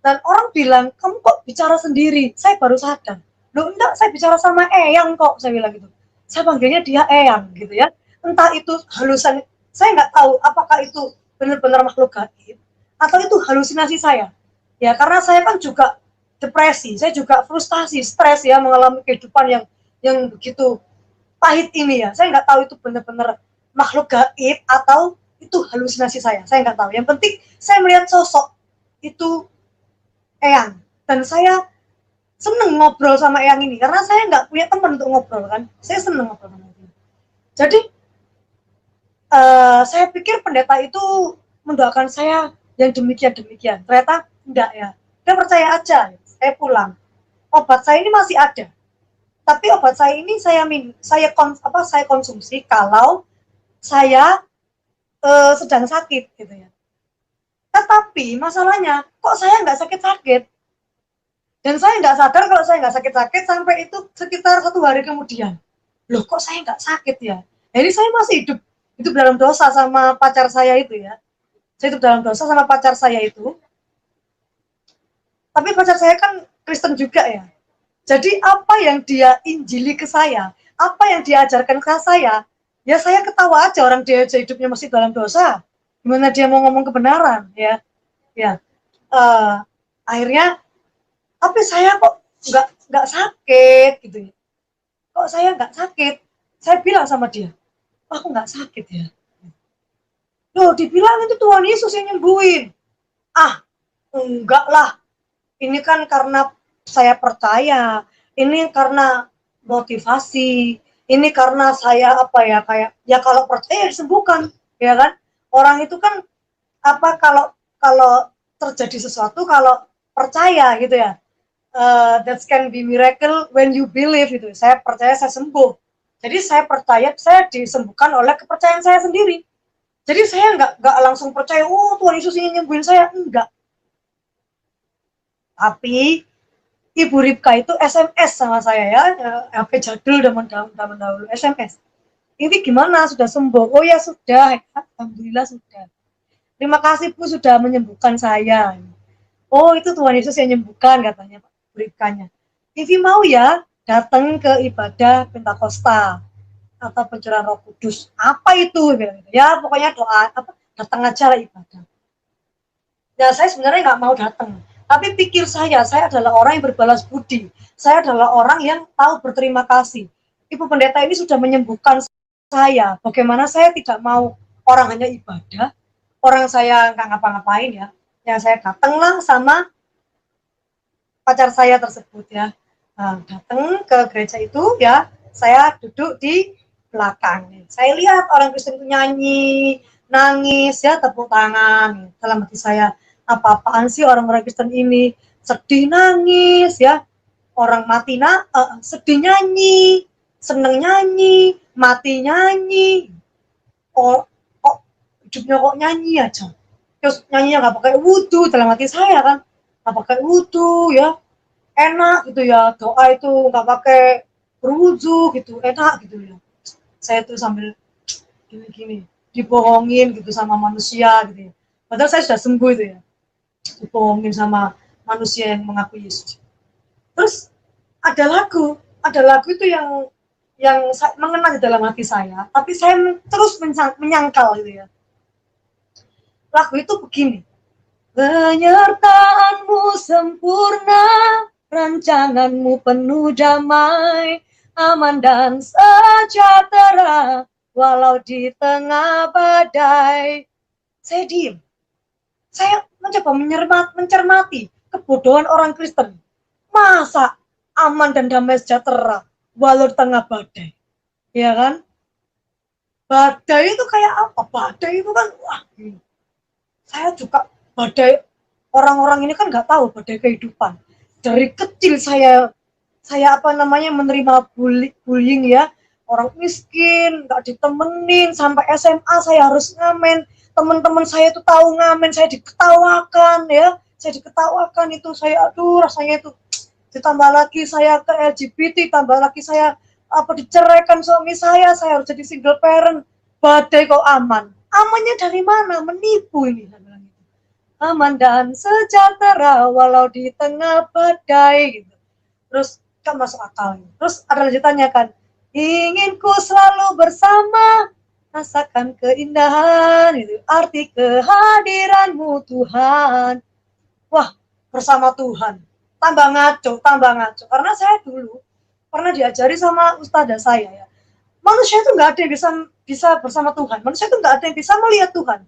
dan orang bilang, kamu kok bicara sendiri? Saya baru sadar, loh enggak, saya bicara sama Eyang kok, saya bilang gitu. Saya panggilnya dia Eyang gitu ya. Entah itu halusan, saya nggak tahu apakah itu benar-benar makhluk gaib atau itu halusinasi saya ya, karena saya kan juga depresi, saya juga frustasi, stres ya, mengalami kehidupan yang begitu pahit ini ya. Saya nggak tahu itu benar-benar makhluk gaib atau itu halusinasi saya nggak tahu. Yang penting saya melihat sosok itu Eyang, dan saya seneng ngobrol sama Eyang ini karena saya nggak punya teman untuk ngobrol kan, saya seneng ngobrol sama dia. Jadi saya pikir pendeta itu mendoakan saya yang demikian. Ternyata enggak ya. Dia percaya aja. Saya pulang. Obat saya ini masih ada. Tapi obat saya ini saya konsumsi kalau saya sedang sakit gitu ya. Tetapi masalahnya kok saya nggak sakit-sakit. Dan saya nggak sadar kalau saya nggak sakit-sakit sampai itu sekitar 1 hari kemudian. Loh kok saya nggak sakit ya? Jadi saya masih hidup dalam dosa sama pacar saya itu ya. Saya hidup dalam dosa sama pacar saya itu. Tapi pacar saya kan Kristen juga ya. Jadi apa yang dia injili ke saya, apa yang dia ajarkan ke saya, ya saya ketawa aja, orang dia aja hidupnya masih dalam dosa. Gimana dia mau ngomong kebenaran ya? Ya. Akhirnya, tapi saya kok nggak sakit gitu ya. Kok saya nggak sakit? Saya bilang sama dia, aku nggak sakit ya. Loh, dibilang itu Tuhan Yesus yang nyembuhin. Enggak lah. Ini kan karena saya percaya, ini karena motivasi, ini karena saya apa ya, kayak ya kalau percaya disembuhkan, ya kan? Orang itu kan apa, kalau kalau terjadi sesuatu, kalau percaya gitu ya, that can be miracle when you believe gitu. Saya percaya saya sembuh. Jadi saya percaya saya disembuhkan oleh kepercayaan saya sendiri. Jadi saya nggak langsung percaya, oh Tuhan Yesus ingin nyembuhin saya, enggak. Tapi Ibu Ripka itu SMS sama saya ya, HP jadul zaman dahulu, SMS. Ini gimana, sudah sembuh? Oh ya sudah, alhamdulillah sudah. Terima kasih Bu sudah menyembuhkan saya. Oh itu Tuhan Yesus yang menyembuhkan katanya Pak Ripkanya. Vivi mau ya datang ke ibadah Pentakosta atau pencurahan Roh Kudus. Apa itu? Ya pokoknya doa, apa, datang aja lah ibadah. Ya saya sebenarnya nggak mau datang. Tapi pikir saya adalah orang yang berbalas budi. Saya adalah orang yang tahu berterima kasih. Ibu pendeta ini sudah menyembuhkan saya. Bagaimana saya tidak mau orang hanya ibadah, orang saya nggak ngapa-ngapain ya. Yang saya datanglah sama pacar saya tersebut ya. Nah, datang ke gereja itu ya, saya duduk di belakang. Saya lihat orang Kristen itu nyanyi, nangis ya, tepuk tangan. Dalam hati saya, apa-apaan sih orang-orang Kristen ini, sedih nangis ya, orang mati sedih nyanyi, seneng nyanyi, mati nyanyi, oh, kok hidupnya kok nyanyi aja, terus nyanyinya nggak pakai wudhu. Dalam hati saya kan, nggak pakai wudhu ya, enak gitu ya, doa itu nggak pakai berwudhu gitu, enak gitu ya. Saya tuh sambil gini-gini, dibohongin gitu sama manusia gitu ya, padahal saya sudah sembuh itu ya, dibohongin sama manusia yang mengaku Yesus. Terus ada lagu itu yang mengena di dalam hati saya, tapi saya terus menyangkal gitu ya. Lagu itu begini, penyertaanmu sempurna, rancanganmu penuh damai, aman dan sejahtera, walau di tengah badai. Saya diem. Saya mencoba mencermati kebodohan orang Kristen. Masa aman dan damai sejahtera walau di tengah badai? Ya kan? Badai itu kayak apa? Badai itu kan, wah, saya juga badai, orang-orang ini kan nggak tahu badai kehidupan. Dari kecil saya apa namanya menerima bullying ya, orang miskin nggak ditemenin, sampai SMA saya harus ngamen, teman-teman saya itu tahu ngamen, saya diketawakan ya, saya diketawakan itu, saya aduh rasanya itu. Ditambah lagi saya ke LGBT, tambah lagi saya apa diceraikan suami saya harus jadi single parent. Badai kok aman? Amannya dari mana? Menipu ini. Aman dan sejahtera walau di tengah badai gitu. Terus kan masuk akal. Terus ada lanjutannya kan, ingin ku selalu bersama, rasakan keindahan itu, arti kehadiranmu Tuhan. Wah, bersama Tuhan. Tambah ngaco. Karena saya dulu pernah diajari sama ustazah saya ya, manusia itu nggak ada yang bisa bersama Tuhan. Manusia itu nggak ada yang bisa melihat Tuhan.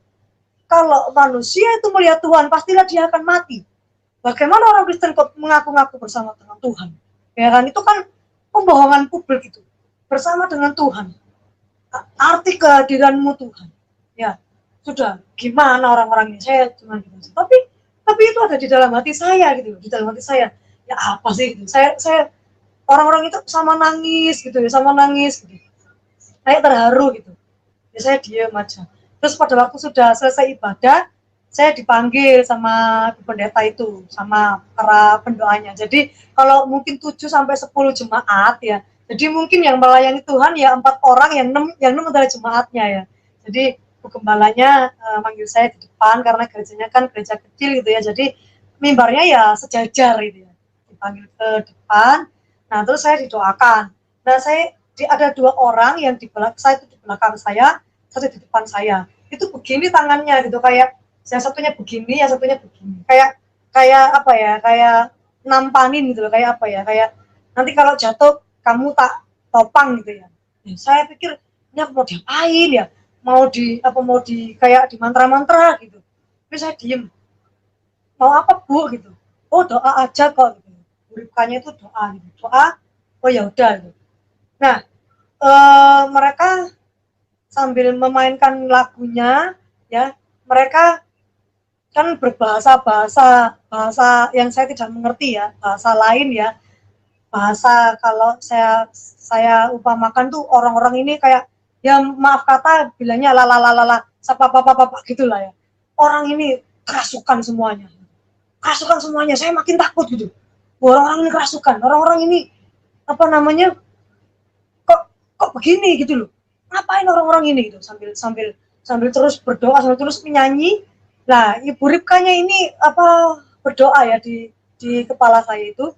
Kalau manusia itu melihat Tuhan, pastilah dia akan mati. Bagaimana orang Kristen kok mengaku-ngaku bersama dengan Tuhan? Ya kan, itu kan pembohongan publik itu. Bersama dengan Tuhan. Arti kehadiranmu Tuhan. Ya, sudah. Gimana orang-orang ini? Saya cuma gitu. Tapi itu ada di dalam hati saya gitu. Di dalam hati saya. Ya apa sih gitu. Saya orang-orang itu sama nangis gitu ya, sama nangis gitu. Kayak terharu gitu. Ya saya diam aja. Terus pada waktu sudah selesai ibadah, saya dipanggil sama pendeta itu, sama para pendoanya. Jadi kalau mungkin 7-10 jemaat ya, jadi mungkin yang melayani Tuhan ya 4 orang, yang 6 adalah jemaatnya ya. Jadi gembalanya manggil saya di depan, karena gerejanya kan gereja kecil gitu ya, jadi mimbarnya ya sejajar gitu ya. Dipanggil ke depan, nah terus saya didoakan. Nah ada 2 orang yang di belakang saya, itu di belakang saya, satu di depan saya. Itu begini tangannya gitu, kayak yang satunya begini, yang satunya begini. Kayak apa ya? Kayak nampanin gitu loh, kayak apa ya? Kayak nanti kalau jatuh kamu tak topang gitu ya. Saya pikir ini apa mau diapain ya? Mau di kayak di mantra-mantra gitu. Tapi saya diem. Mau apa Bu gitu? Oh doa aja kok gitu. beribukanya itu doa gitu. Doa, oh ya udah gitu. Nah, mereka sambil memainkan lagunya ya, mereka kan berbahasa bahasa yang saya tidak mengerti ya, bahasa lain ya. Bahasa kalau saya upamakan tuh orang-orang ini kayak ya maaf kata bilangnya lalalalala sapa papa gitulah ya. Orang ini kerasukan semuanya. Kerasukan semuanya. Saya makin takut gitu. Orang-orang ini kerasukan. Orang-orang ini apa namanya? Kok begini gitu loh. Ngapain orang-orang ini gitu sambil terus berdoa, sambil terus menyanyi. Nah, Ibu Ripkanya ini apa berdoa ya di kepala saya itu.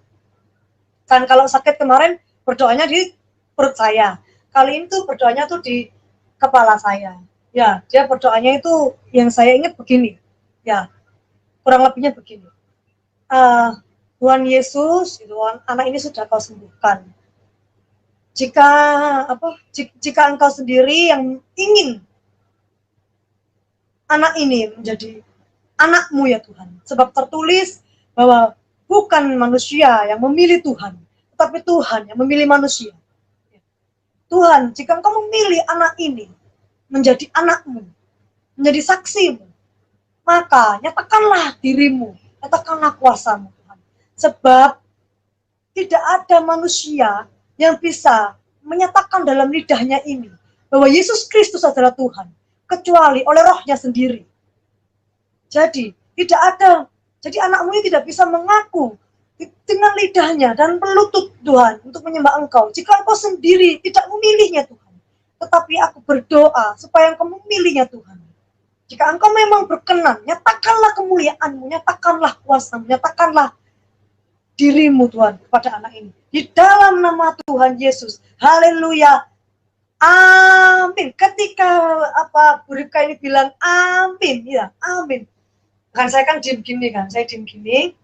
Kan kalau sakit kemarin berdoanya di perut saya. Kali ini tuh berdoanya tuh di kepala saya. Ya, dia berdoanya itu yang saya ingat begini. Ya, kurang lebihnya begini. Tuhan Yesus, gitu, anak ini sudah kau sembuhkan. Jika engkau sendiri yang ingin anak ini menjadi anakmu ya Tuhan. Sebab tertulis bahwa bukan manusia yang memilih Tuhan, tetapi Tuhan yang memilih manusia. Tuhan, jika engkau memilih anak ini menjadi anakmu, menjadi saksimu, maka nyatakanlah dirimu, nyatakanlah kuasamu Tuhan. Sebab tidak ada manusia yang bisa menyatakan dalam lidahnya ini bahwa Yesus Kristus adalah Tuhan, kecuali oleh rohnya sendiri. Jadi anakmu ini tidak bisa mengaku dengan lidahnya dan berlutut Tuhan untuk menyembah engkau jika engkau sendiri tidak memilihnya Tuhan. Tetapi aku berdoa supaya engkau memilihnya Tuhan. Jika engkau memang berkenan, nyatakanlah kemuliaanmu, nyatakanlah kuasamu, nyatakanlah dirimu Tuhan kepada anak ini. Di dalam nama Tuhan Yesus. Haleluya. Amin. Ketika Bu Ripka ini bilang amin, ya, amin. Kan saya kan diem gini kan, saya diem gini.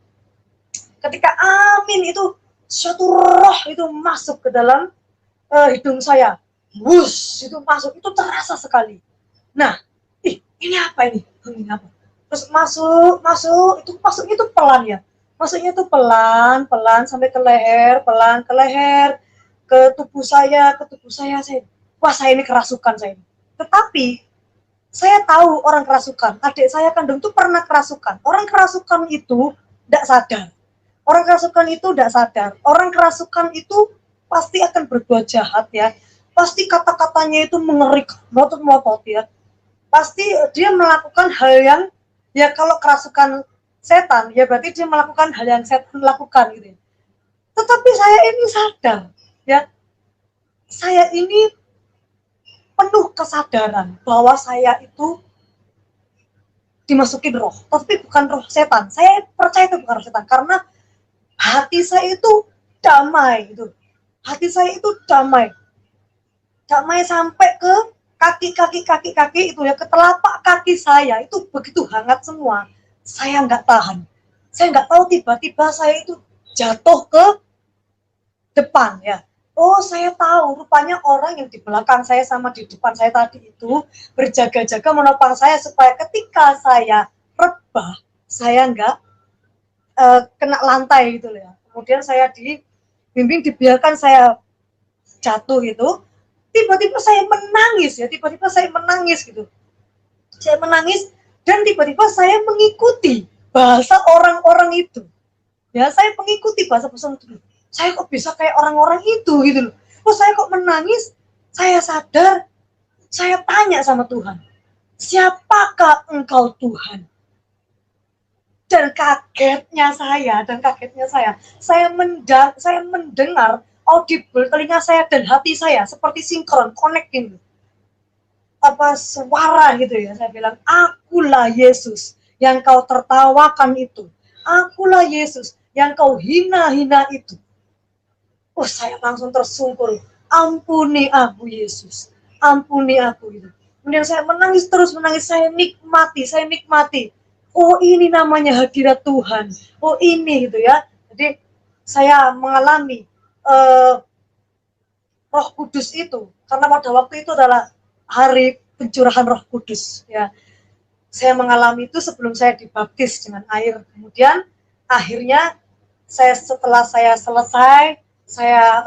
Ketika amin itu suatu roh itu masuk ke dalam hidung saya. Wush, itu masuk, itu terasa sekali. Nah, ini apa ini? Ini apa? Terus masuknya itu pelan ya. Masuknya itu pelan sampai ke leher, pelan ke leher, ke tubuh saya, wah saya ini kerasukan saya ini. Tetapi saya tahu orang kerasukan, adik saya kandung itu pernah kerasukan. Orang kerasukan itu tidak sadar. Orang kerasukan itu pasti akan berbuat jahat ya. Pasti kata-katanya itu mengerikan, melotot-melotot ya. Pasti dia melakukan hal yang, ya kalau kerasukan setan, ya berarti dia melakukan hal yang setan lakukan gitu ya. Tetapi saya ini sadar, ya. Saya ini penuh kesadaran bahwa saya itu dimasukin roh, tapi bukan roh setan. Saya percaya itu bukan roh setan, karena hati saya itu damai gitu. Hati saya itu damai sampai ke kaki itu ya, ke telapak kaki saya itu begitu hangat semua. Saya nggak tahan. Saya nggak tahu tiba-tiba saya itu jatuh ke depan ya. Oh, saya tahu, rupanya orang yang di belakang saya sama di depan saya tadi itu berjaga-jaga menopang saya supaya ketika saya rebah, saya nggak kena lantai gitu ya. Kemudian saya dibiarkan saya jatuh gitu. Tiba-tiba saya menangis gitu. Saya menangis dan tiba-tiba saya mengikuti bahasa orang-orang itu. Ya, saya mengikuti bahasa itu. Saya kok bisa kayak orang-orang itu gitu loh. Oh, saya kok menangis, saya sadar, saya tanya sama Tuhan, siapakah engkau Tuhan? Dan kagetnya saya mendengar audible telinga saya dan hati saya seperti sinkron, connecting. Suara gitu ya, saya bilang, akulah Yesus yang kau tertawakan itu. Akulah Yesus yang kau hina-hina itu. Oh, saya langsung tersungkur. Ampuni aku Yesus. Ampuni aku gitu. Kemudian saya menangis, saya nikmati. Oh, ini namanya hadirat Tuhan. Oh, ini gitu ya. Jadi saya mengalami Roh Kudus itu, karena pada waktu itu adalah hari pencurahan Roh Kudus ya. Saya mengalami itu sebelum saya dibaptis dengan air. Kemudian akhirnya setelah saya selesai, saya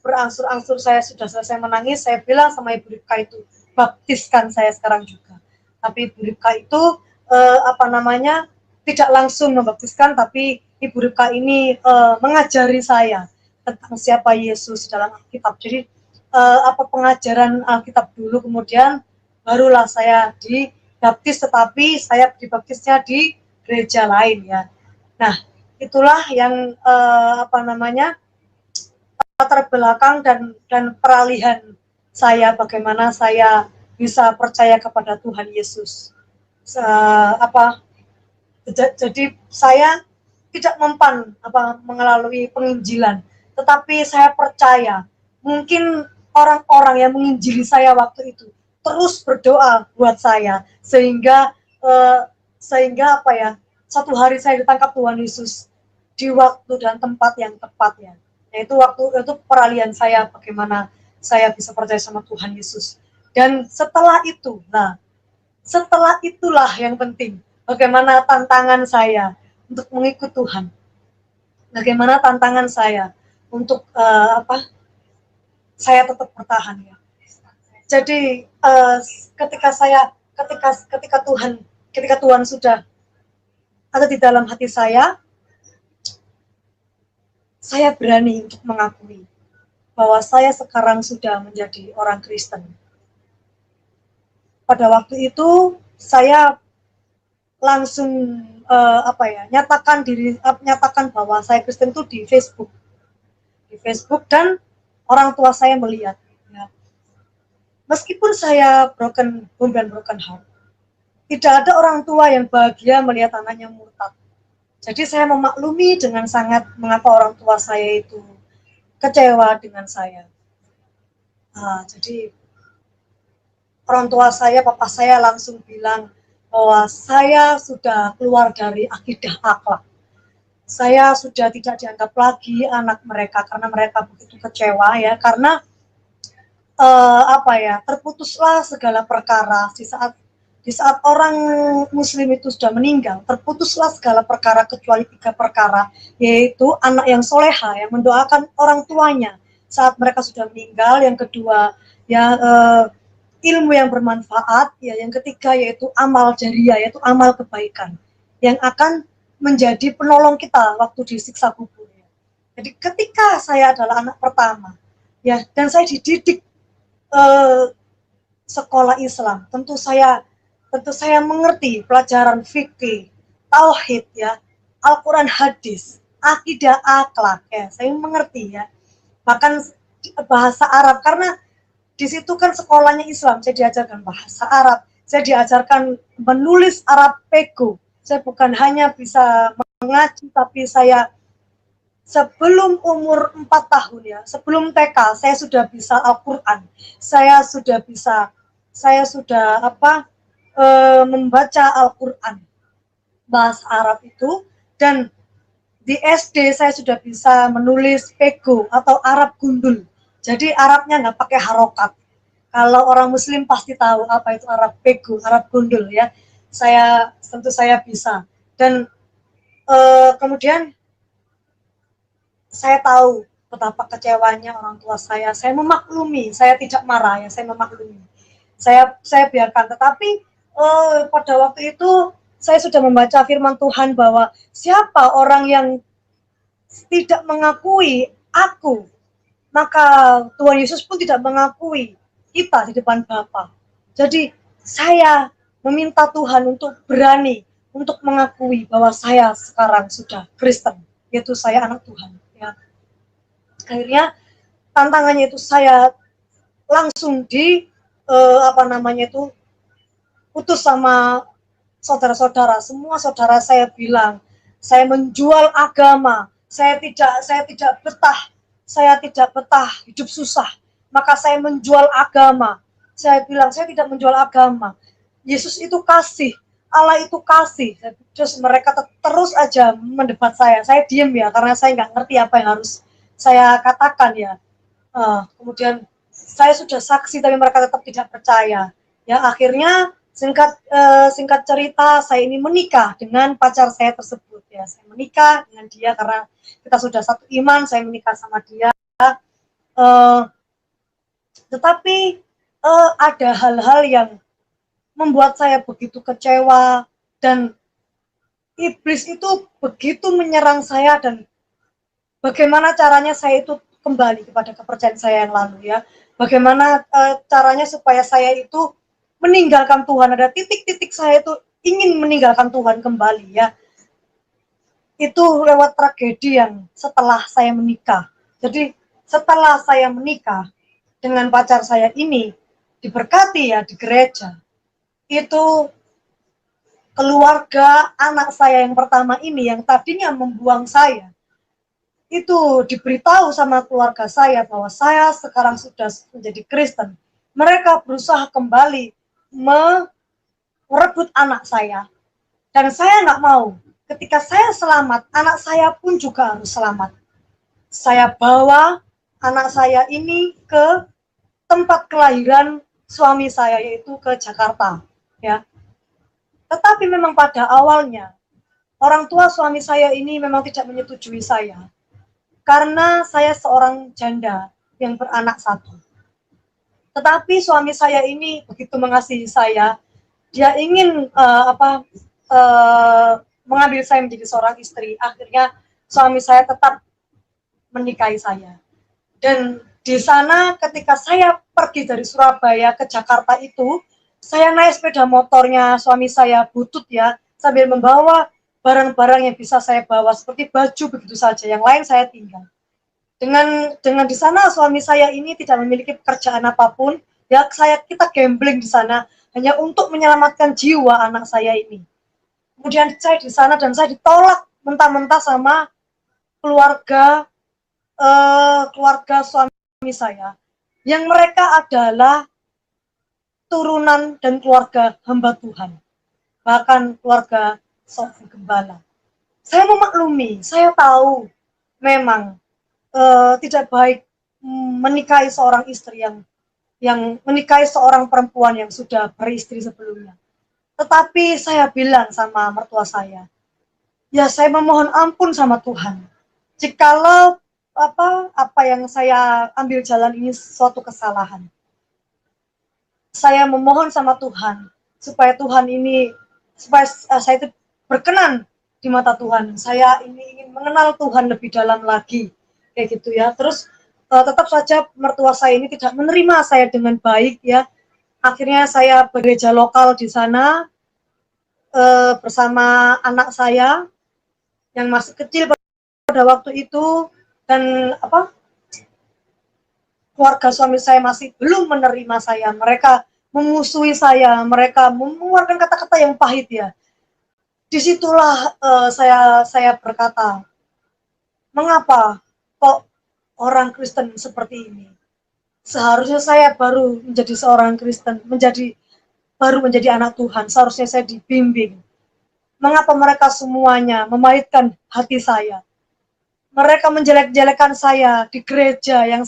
berangsur-angsur saya sudah selesai menangis, saya bilang sama Ibu Ripka itu, baptiskan saya sekarang juga. Tapi Ibu Ripka itu tidak langsung membaptiskan, tapi Ibu Ripka ini mengajari saya tentang siapa Yesus dalam Alkitab. Jadi pengajaran Alkitab dulu, kemudian barulah saya dibaptis, tetapi saya dibaptisnya di gereja lain ya. Nah, itulah yang latar belakang dan peralihan saya, bagaimana saya bisa percaya kepada Tuhan Yesus. Jadi saya tidak mempan melalui penginjilan, tetapi saya percaya mungkin orang-orang yang menginjili saya waktu itu terus berdoa buat saya, sehingga satu hari saya ditangkap Tuhan Yesus di waktu dan tempat yang tepat ya. Yaitu itu peralihan saya, bagaimana saya bisa percaya sama Tuhan Yesus. Dan setelah itulah yang penting, bagaimana tantangan saya untuk mengikut Tuhan. Bagaimana tantangan saya untuk saya tetap bertahan ya. Jadi ketika Tuhan sudah ada di dalam hati saya berani untuk mengakui bahwa saya sekarang sudah menjadi orang Kristen. Pada waktu itu saya langsung nyatakan bahwa saya Kristen itu di Facebook, dan orang tua saya melihat. Ya. Meskipun saya broken heart, tidak ada orang tua yang bahagia melihat anaknya murtad. Jadi saya memaklumi dengan sangat mengapa orang tua saya itu kecewa dengan saya. Jadi orang tua saya, papa saya langsung bilang bahwa saya sudah keluar dari akidah akhlak. Saya sudah tidak dianggap lagi anak mereka karena mereka begitu kecewa ya, karena terputuslah segala perkara di saat orang Muslim itu sudah meninggal, terputuslah segala perkara kecuali 3 perkara, yaitu anak yang soleha yang mendoakan orang tuanya saat mereka sudah meninggal, yang kedua ya ilmu yang bermanfaat, ya yang ketiga yaitu amal jariah, yaitu amal kebaikan yang akan menjadi penolong kita waktu disiksa kubur. Jadi ketika saya adalah anak pertama, ya, dan saya dididik sekolah Islam, tentu saya mengerti pelajaran fikih, tauhid ya, Al-Quran, hadis, akidah akhlak ya, saya mengerti ya. Bahkan bahasa Arab, karena di situ kan sekolahnya Islam, saya diajarkan bahasa Arab, saya diajarkan menulis Arab pego. Saya bukan hanya bisa mengaji, tapi saya sebelum umur 4 tahun ya, sebelum TK, saya sudah bisa Al-Quran, saya sudah membaca Al-Quran bahasa Arab itu, dan di SD saya sudah bisa menulis pego atau Arab gundul. Jadi Arabnya nggak pakai harokat. Kalau orang Muslim pasti tahu apa itu Arab pego, Arab gundul ya. Tentu saya bisa. Dan kemudian saya tahu betapa kecewanya orang tua saya. Saya memaklumi, saya tidak marah ya, saya memaklumi. Saya biarkan, tetapi pada waktu itu saya sudah membaca firman Tuhan bahwa siapa orang yang tidak mengakui aku, maka Tuhan Yesus pun tidak mengakui kita di depan Bapa. Jadi saya meminta Tuhan untuk berani untuk mengakui bahwa saya sekarang sudah Kristen, yaitu saya anak Tuhan. Ya. Akhirnya tantangannya itu saya langsung putus sama saudara-saudara. Semua saudara saya bilang, saya menjual agama, saya tidak betah hidup susah, maka saya menjual agama. Saya bilang, saya tidak menjual agama. Yesus itu kasih, Allah itu kasih. Terus mereka terus aja mendebat saya. Saya diem ya, karena saya nggak ngerti apa yang harus saya katakan ya. Kemudian saya sudah saksi, tapi mereka tetap tidak percaya. Ya akhirnya Singkat cerita, saya ini menikah dengan pacar saya tersebut ya. Saya menikah dengan dia karena kita sudah satu iman. Saya menikah sama dia. Uh, tetapi ada hal-hal yang membuat saya begitu kecewa, dan iblis itu begitu menyerang saya, dan bagaimana caranya saya itu kembali kepada kepercayaan saya yang lalu ya. Bagaimana caranya supaya saya itu meninggalkan Tuhan. Ada titik-titik saya itu ingin meninggalkan Tuhan kembali ya. Itu lewat tragedi yang setelah saya menikah. Jadi setelah saya menikah dengan pacar saya ini, diberkati ya di gereja, itu keluarga anak saya yang pertama ini yang tadinya membuang saya, itu diberitahu sama keluarga saya bahwa saya sekarang sudah menjadi Kristen. Mereka berusaha kembali merebut anak saya, dan saya nggak mau. Ketika saya selamat, anak saya pun juga harus selamat. Saya bawa anak saya ini ke tempat kelahiran suami saya, yaitu ke Jakarta ya. Tetapi memang pada awalnya orang tua suami saya ini memang tidak menyetujui saya, karena saya seorang janda yang beranak satu. Tetapi suami saya ini begitu mengasihi saya, dia ingin mengambil saya menjadi seorang istri. Akhirnya suami saya tetap menikahi saya. Dan di sana ketika saya pergi dari Surabaya ke Jakarta itu, saya naik sepeda motornya suami saya, butut ya, sambil membawa barang-barang yang bisa saya bawa seperti baju begitu saja, yang lain saya tinggal. Dengan di sana suami saya ini tidak memiliki pekerjaan apapun, ya kita gambling di sana hanya untuk menyelamatkan jiwa anak saya ini. Kemudian saya di sana dan saya ditolak mentah-mentah sama keluarga suami saya, yang mereka adalah turunan dan keluarga hamba Tuhan, bahkan keluarga seorang gembala. Saya memaklumi, saya tahu memang tidak baik menikahi seorang istri yang menikahi seorang perempuan yang sudah beristri sebelumnya. Tetapi saya bilang sama mertua saya, ya saya memohon ampun sama Tuhan. Jikalau apa yang saya ambil jalan ini suatu kesalahan, saya memohon sama Tuhan supaya saya itu berkenan di mata Tuhan. Saya ini ingin mengenal Tuhan lebih dalam lagi, kayak gitu ya. Terus tetap saja mertua saya ini tidak menerima saya dengan baik ya. Akhirnya saya bergereja lokal di sana bersama anak saya yang masih kecil pada waktu itu, dan keluarga suami saya masih belum menerima saya. Mereka memusuhi saya, mereka mengeluarkan kata-kata yang pahit ya. Disitulah saya berkata, mengapa kok orang Kristen seperti ini? Seharusnya saya baru menjadi seorang Kristen, baru menjadi anak Tuhan, seharusnya saya dibimbing. Mengapa mereka semuanya memahitkan hati saya? Mereka menjelek-jelekan saya di gereja yang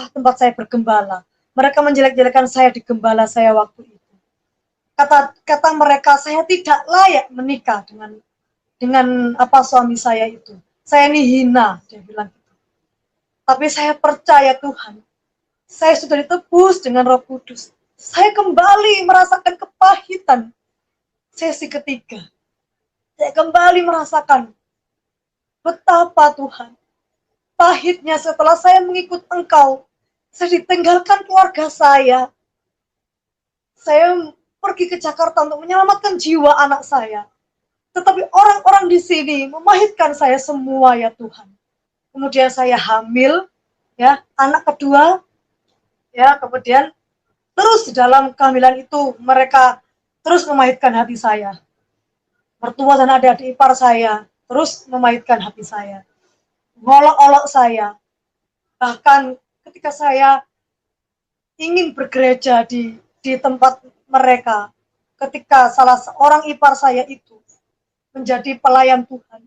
tempat saya bergembala. Mereka menjelek-jelekan saya di gembala saya waktu itu. Kata mereka, saya tidak layak menikah dengan suami saya itu. Saya ini hina, dia bilang gitu. Tapi saya percaya Tuhan, saya sudah ditebus dengan Roh Kudus. Saya kembali merasakan kepahitan sesi ketiga. Saya kembali merasakan betapa Tuhan pahitnya setelah saya mengikut Engkau. Saya ditinggalkan keluarga saya. Saya pergi ke Jakarta untuk menyelamatkan jiwa anak saya. Tetapi orang-orang di sini memahitkan saya semua ya Tuhan. Kemudian saya hamil, ya, anak kedua, ya, kemudian terus di dalam kehamilan itu mereka terus memahitkan hati saya. Mertua dan adik-adik ipar saya terus memahitkan hati saya, ngolok-olok saya. Bahkan ketika saya ingin bergereja di tempat mereka, ketika salah seorang ipar saya itu menjadi pelayan Tuhan,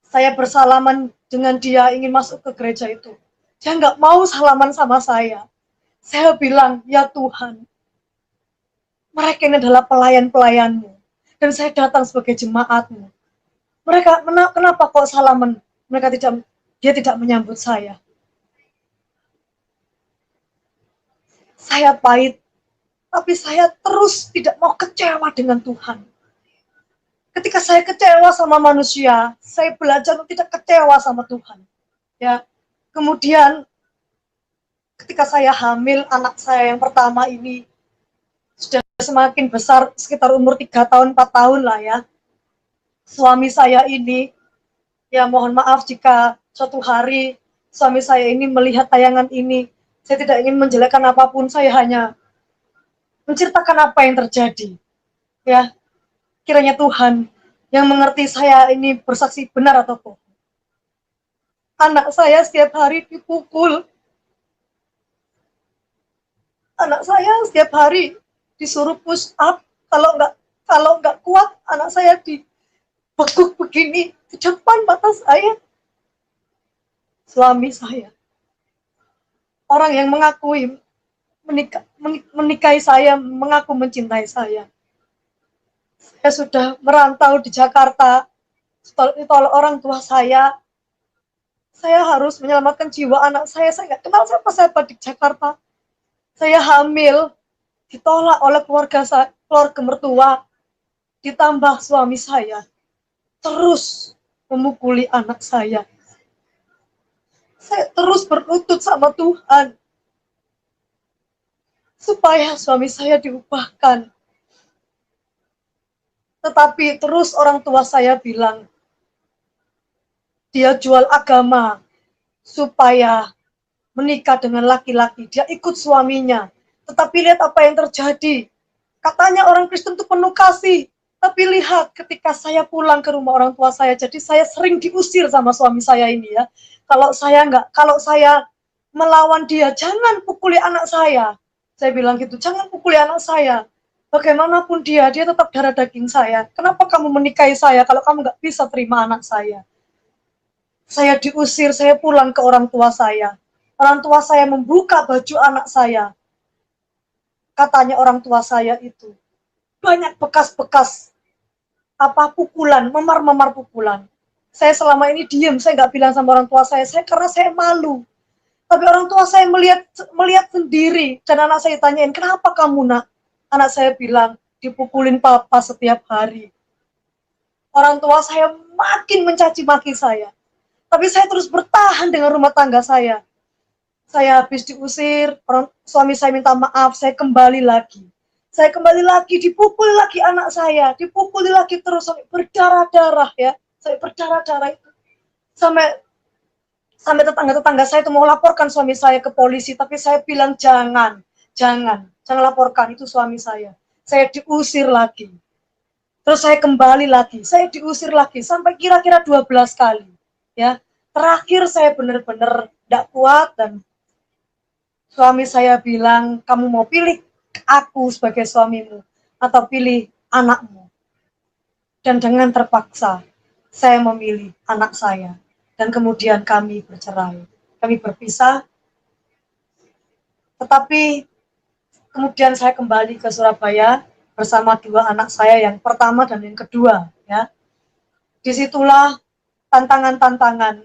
saya bersalaman dengan dia ingin masuk ke gereja itu. Dia nggak mau salaman sama saya. Saya bilang, ya Tuhan, Mereka ini adalah pelayan-pelayanmu. Dan saya datang sebagai jemaatmu. Mereka, kenapa kok salaman? Dia tidak menyambut saya. Saya pahit, tapi saya terus tidak mau kecewa dengan Tuhan. Ketika saya kecewa sama manusia, saya belajar untuk tidak kecewa sama Tuhan. Ya, kemudian ketika saya hamil anak saya yang pertama ini sudah semakin besar, sekitar umur 3 tahun, 4 tahun lah ya. Suami saya ini, ya mohon maaf jika suatu hari suami saya ini melihat tayangan ini, saya tidak ingin menjelekkan apapun, saya hanya menceritakan apa yang terjadi. Ya, kiranya Tuhan yang mengerti saya ini bersaksi benar atau bohong. Anak saya setiap hari dipukul. Anak saya setiap hari disuruh push up, kalau nggak kuat anak saya dibekuk begini di depan mata saya. Suami saya, orang yang mengakui menikahi saya, mengaku mencintai saya. Saya sudah merantau di Jakarta, ditolak orang tua saya harus menyelamatkan jiwa anak saya nggak kenal siapa-siapa di Jakarta. Saya hamil, ditolak oleh keluarga mertua, ditambah suami saya terus memukuli anak saya. Saya terus berlutut sama Tuhan supaya suami saya diubahkan. Tetapi terus orang tua saya bilang, dia jual agama supaya menikah dengan laki-laki. Dia ikut suaminya. Tetapi lihat apa yang terjadi. Katanya orang Kristen itu penuh kasih. Tapi lihat ketika saya pulang ke rumah orang tua saya, jadi saya sering diusir sama suami saya ini ya. Kalau saya melawan dia, jangan pukuli anak saya. Saya bilang gitu, jangan pukuli anak saya. Bagaimanapun dia tetap darah daging saya. Kenapa kamu menikahi saya kalau kamu nggak bisa terima anak saya? Saya diusir, saya pulang ke orang tua saya. Orang tua saya membuka baju anak saya. Katanya orang tua saya itu banyak bekas-bekas pukulan, memar-memar pukulan. Saya selama ini diam, saya nggak bilang sama orang tua saya karena saya malu. Tapi orang tua saya melihat sendiri, dan anak saya tanyain, kenapa kamu nak? Anak saya bilang, dipukulin papa setiap hari. Orang tua saya makin mencaci maki saya. Tapi saya terus bertahan dengan rumah tangga saya. Saya habis diusir, suami saya minta maaf, saya kembali lagi. Saya kembali lagi, dipukul lagi anak saya, dipukul lagi terus sampai berdarah-darah ya. Sampai berdarah-darah itu. Sampai tetangga-tetangga saya itu mau laporkan suami saya ke polisi, tapi saya bilang jangan laporkan, itu suami saya. Saya diusir lagi. Terus saya kembali lagi, saya diusir lagi sampai kira-kira 12 kali. Ya. Terakhir saya benar-benar tidak kuat dan suami saya bilang, kamu mau pilih aku sebagai suamimu atau pilih anakmu. Dan dengan terpaksa saya memilih anak saya. Dan kemudian kami bercerai. Kami berpisah. Tetapi kemudian saya kembali ke Surabaya bersama 2 anak saya, yang pertama dan yang kedua. Ya. Disitulah tantangan-tantangan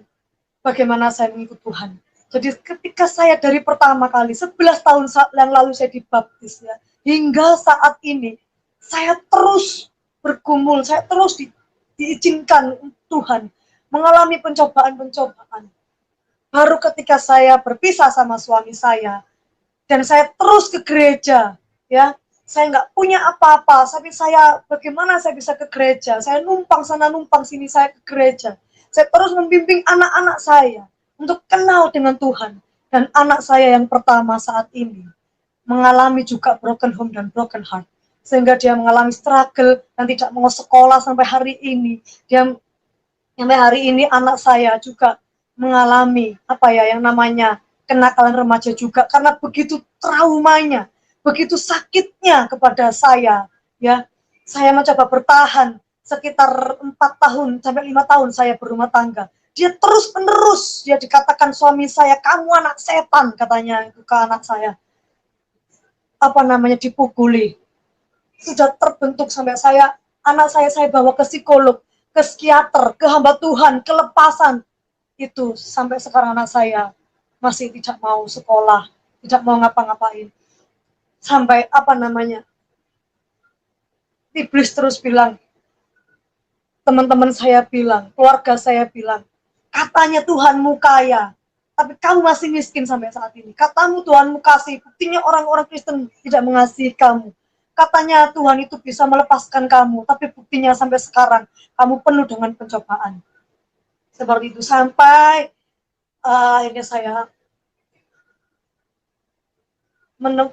bagaimana saya mengikut Tuhan. Jadi ketika saya dari pertama kali, 11 tahun yang lalu saya dibaptis ya, hingga saat ini, saya terus bergumul, saya terus diizinkan Tuhan mengalami pencobaan-pencobaan. Baru ketika saya berpisah sama suami saya, dan saya terus ke gereja, ya, saya nggak punya apa-apa, tapi bagaimana saya bisa ke gereja? Saya numpang sana, numpang sini, saya ke gereja. Saya terus membimbing anak-anak saya untuk kenal dengan Tuhan. Dan anak saya yang pertama saat ini mengalami juga broken home dan broken heart. Sehingga dia mengalami struggle dan tidak mau sekolah sampai hari ini. Sampai hari ini anak saya juga mengalami yang namanya kenakalan remaja juga, karena begitu traumanya, begitu sakitnya kepada saya, ya. Saya mencoba bertahan sekitar 4 tahun sampai 5 tahun saya berumah tangga. Dia terus-menerus dia dikatakan suami saya, kamu anak setan, katanya itu ke anak saya. Dipukuli. sudah terbentuk sampai anak saya bawa ke psikolog, ke psikiater, ke hamba Tuhan, kelepasan. Itu sampai sekarang anak saya masih tidak mau sekolah, tidak mau ngapa-ngapain. Sampai iblis terus bilang, teman-teman saya bilang, keluarga saya bilang, katanya Tuhanmu kaya, tapi kamu masih miskin sampai saat ini. Katamu Tuhanmu kasih, buktinya orang-orang Kristen tidak mengasihi kamu. Katanya Tuhan itu bisa melepaskan kamu, tapi buktinya sampai sekarang kamu penuh dengan pencobaan. Seperti itu sampai akhirnya saya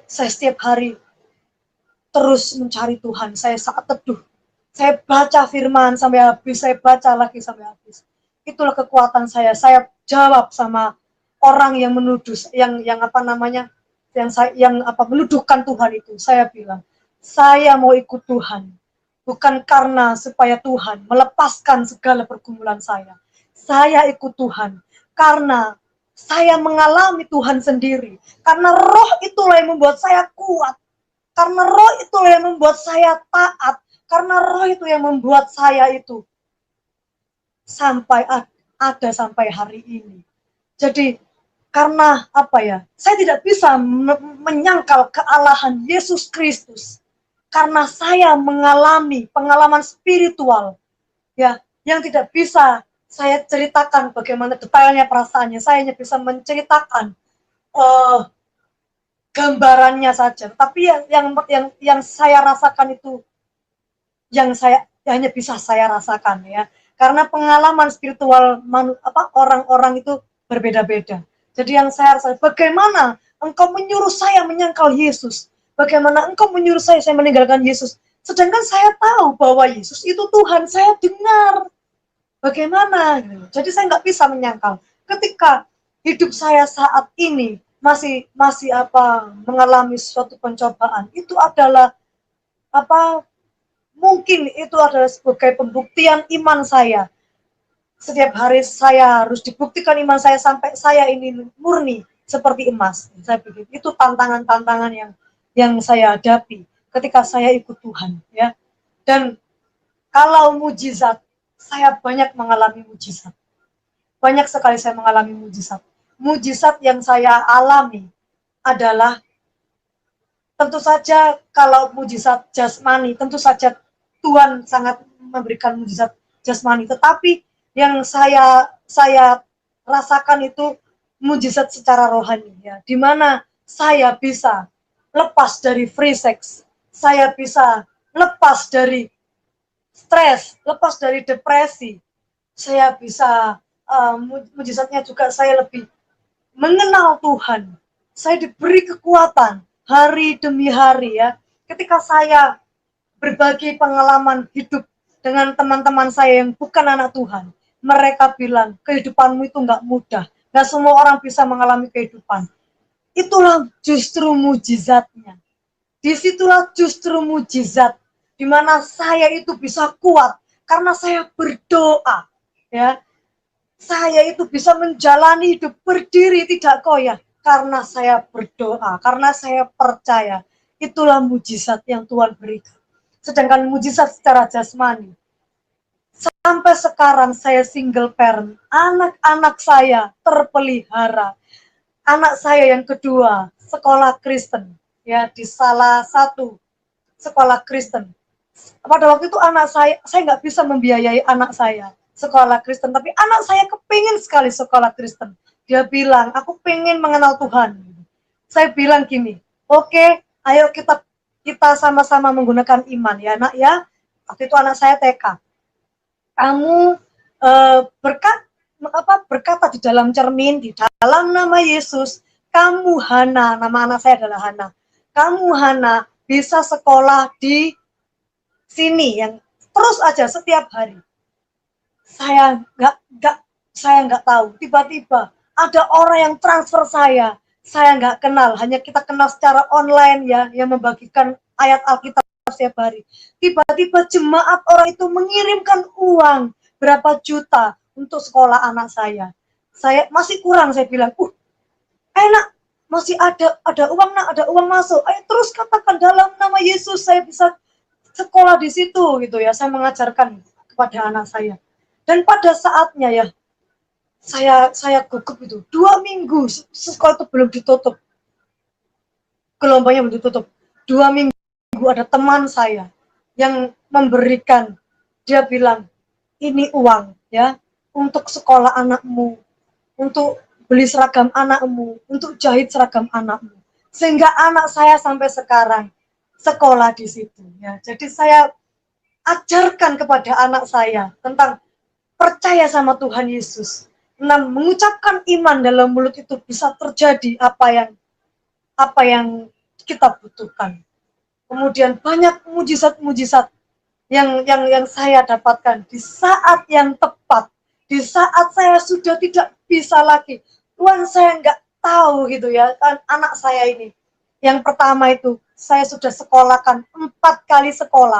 setiap hari terus mencari Tuhan. Saya saat teduh, saya baca firman sampai habis, saya baca lagi sampai habis. Itulah kekuatan saya. Saya jawab sama orang yang menuduh, yang menuduhkan Tuhan itu. Saya bilang, saya mau ikut Tuhan, bukan karena supaya Tuhan melepaskan segala pergumulan saya. Saya ikut Tuhan karena saya mengalami Tuhan sendiri. Karena roh itulah yang membuat saya kuat. Karena roh itulah yang membuat saya taat. Karena roh itu yang membuat saya itu sampai hari ini. Jadi karena saya tidak bisa menyangkal kealahan Yesus Kristus. Karena saya mengalami pengalaman spiritual ya yang tidak bisa saya ceritakan bagaimana detailnya perasaannya. Saya hanya bisa menceritakan gambarannya saja. Tapi yang saya rasakan itu yang hanya bisa saya rasakan ya. Karena pengalaman spiritual orang-orang itu berbeda-beda. Jadi yang saya rasa, bagaimana engkau menyuruh saya menyangkal Yesus? Bagaimana engkau menyuruh saya meninggalkan Yesus? Sedangkan saya tahu bahwa Yesus itu Tuhan, saya dengar. Bagaimana? Jadi saya nggak bisa menyangkal. Ketika hidup saya saat ini masih mengalami suatu pencobaan, itu adalah mungkin itu adalah sebagai pembuktian iman saya. Setiap hari saya harus dibuktikan iman saya sampai saya ini murni seperti emas. Saya pikir itu tantangan-tantangan yang saya hadapi ketika saya ikut Tuhan ya. Dan kalau mujizat, saya banyak mengalami mujizat. Banyak sekali saya mengalami mujizat. Mujizat yang saya alami adalah tentu saja kalau mujizat jasmani, tentu saja Tuhan sangat memberikan mujizat jasmani. Tetapi yang saya rasakan itu mujizat secara rohani ya, di mana saya bisa lepas dari free sex, saya bisa lepas dari stres, lepas dari depresi, saya bisa mujizatnya juga saya lebih mengenal Tuhan. Saya diberi kekuatan hari demi hari ya. Ketika saya berbagi pengalaman hidup dengan teman-teman saya yang bukan anak Tuhan, mereka bilang kehidupanmu itu nggak mudah, nggak semua orang bisa mengalami kehidupan. Itulah justru mujizatnya. Disitulah justru mujizat, di mana saya itu bisa kuat karena saya berdoa, ya. Saya itu bisa menjalani hidup berdiri tidak koyah karena saya berdoa, karena saya percaya. Itulah mujizat yang Tuhan berikan. Sedangkan mujizat secara jasmani, sampai sekarang saya single parent, anak-anak saya terpelihara. Anak saya yang kedua sekolah Kristen, ya, di salah satu sekolah Kristen. Pada waktu itu anak saya nggak bisa membiayai anak saya sekolah Kristen, tapi anak saya kepingin sekali sekolah Kristen. Dia bilang, aku pengen mengenal Tuhan. Saya bilang gini, oke, ayo kita sama-sama menggunakan iman ya nak ya. Waktu itu anak saya TK. Kamu berkata di dalam cermin, di dalam nama Yesus, kamu Hana, nama anak saya adalah Hana. Kamu Hana bisa sekolah di sini yang terus aja setiap hari. Saya nggak tahu. Tiba-tiba ada orang yang transfer saya nggak kenal, hanya kita kenal secara online ya, yang membagikan ayat Alkitab setiap hari. Tiba-tiba jemaat orang itu mengirimkan uang berapa juta untuk sekolah anak saya. Saya masih kurang, saya bilang, enak, masih ada uang nak, ada uang masuk. Ayo terus katakan dalam nama Yesus saya bisa sekolah di situ gitu ya, saya mengajarkan kepada anak saya. Dan pada saatnya ya, saya gugup itu 2 minggu sekolah itu belum ditutup, gelombangnya belum ditutup. 2 minggu ada teman saya yang memberikan, dia bilang, ini uang ya untuk sekolah anakmu, untuk beli seragam anakmu, untuk jahit seragam anakmu. Sehingga anak saya sampai sekarang sekolah di situ ya. Jadi saya ajarkan kepada anak saya tentang percaya sama Tuhan Yesus. Mengucapkan iman dalam mulut itu bisa terjadi apa yang kita butuhkan. Kemudian banyak mujizat-mujizat yang saya dapatkan di saat yang tepat, di saat saya sudah tidak bisa lagi. Tuhan, saya nggak tahu gitu ya, anak saya ini. Yang pertama itu, saya sudah sekolahkan 4 kali sekolah,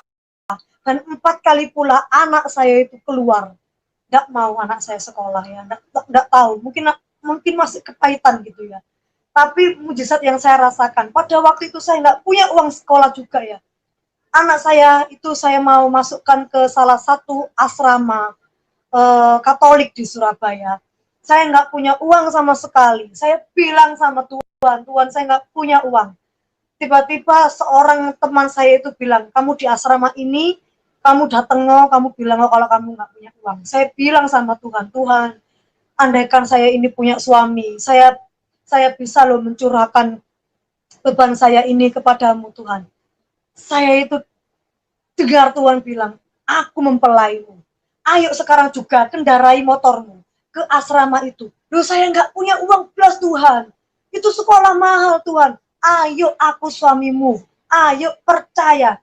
dan 4 kali pula anak saya itu keluar. Nggak mau anak saya sekolah ya, nggak tahu, mungkin masih kepahitan gitu ya. Tapi mujizat yang saya rasakan, pada waktu itu saya nggak punya uang sekolah juga ya. Anak saya itu saya mau masukkan ke salah satu asrama Katolik di Surabaya. Saya nggak punya uang sama sekali. Saya bilang sama Tuhan, Tuhan saya nggak punya uang. Tiba-tiba seorang teman saya itu bilang, kamu di asrama ini, kamu datang kamu bilang kalau kamu nggak punya uang. Saya bilang sama Tuhan, Tuhan, andaikan saya ini punya suami, saya bisa loh mencurahkan beban saya ini kepadamu Tuhan. Saya itu dengar Tuhan bilang, aku mempelaimu. Ayo sekarang juga kendarai motormu ke asrama itu. Loh saya nggak punya uang plus Tuhan. Itu sekolah mahal Tuhan. Ayo aku suamimu. Ayo percaya.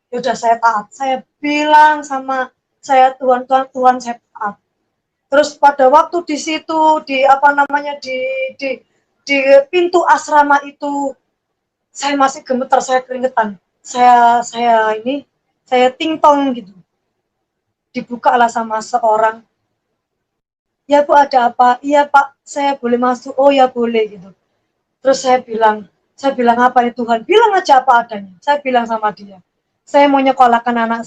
Yaudah saya taat. Saya bilang sama saya Tuhan saya taat. Terus pada waktu di situ di pintu asrama itu saya masih gemetar, saya keringetan. Saya tingtong gitu. Dibukalah sama seorang. Ya Bu, ada apa? Iya Pak, saya boleh masuk. Oh ya boleh gitu. Terus saya bilang apa ya Tuhan? Bilang aja apa adanya. Saya bilang sama dia, saya mau nyekolahkan anak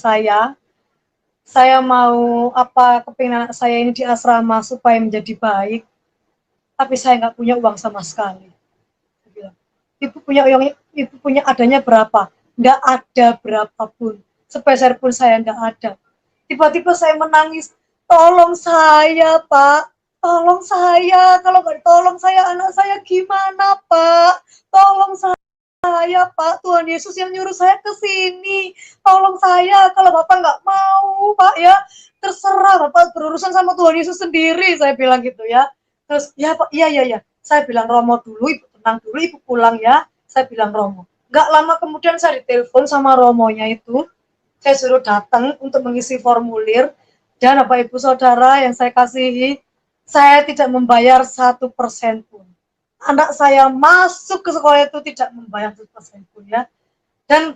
saya mau kepingin anak saya ini di asrama supaya menjadi baik, tapi saya nggak punya uang sama sekali. Saya bilang, ibu punya adanya berapa? Nggak ada berapapun, sepeser pun saya nggak ada. Tiba-tiba saya menangis, tolong saya Pak, tolong saya, kalau nggak tolong saya, anak saya gimana Pak, tolong saya Pak, Tuhan Yesus yang nyuruh saya ke sini, tolong saya, kalau Bapak nggak mau Pak ya, terserah Bapak berurusan sama Tuhan Yesus sendiri, saya bilang gitu ya. Terus ya Pak, iya, saya bilang Romo dulu, Ibu tenang dulu, Ibu pulang ya, saya bilang Romo. Nggak lama kemudian saya ditelepon sama Romonya itu, saya suruh datang untuk mengisi formulir, dan Bapak Ibu Saudara yang saya kasihi, saya tidak membayar 1% pun. Anak saya masuk ke sekolah itu tidak membayar 1% pun ya. Dan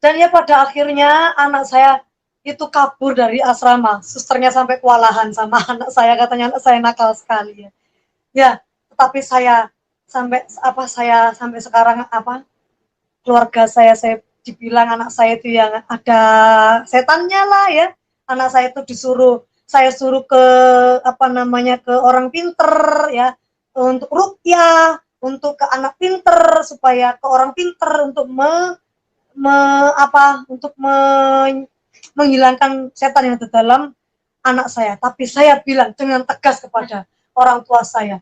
ya pada akhirnya anak saya itu kabur dari asrama. Susternya sampai kewalahan sama anak saya, katanya anak saya nakal sekali ya. Ya, tetapi saya sampai sekarang keluarga saya dibilang anak saya itu yang ada setannya lah ya. Anak saya itu saya suruh ke ke orang pinter ya, untuk ruqyah, untuk ke anak pinter, supaya ke orang pinter untuk menghilangkan setan yang ada dalam anak saya. Tapi saya bilang dengan tegas kepada orang tua saya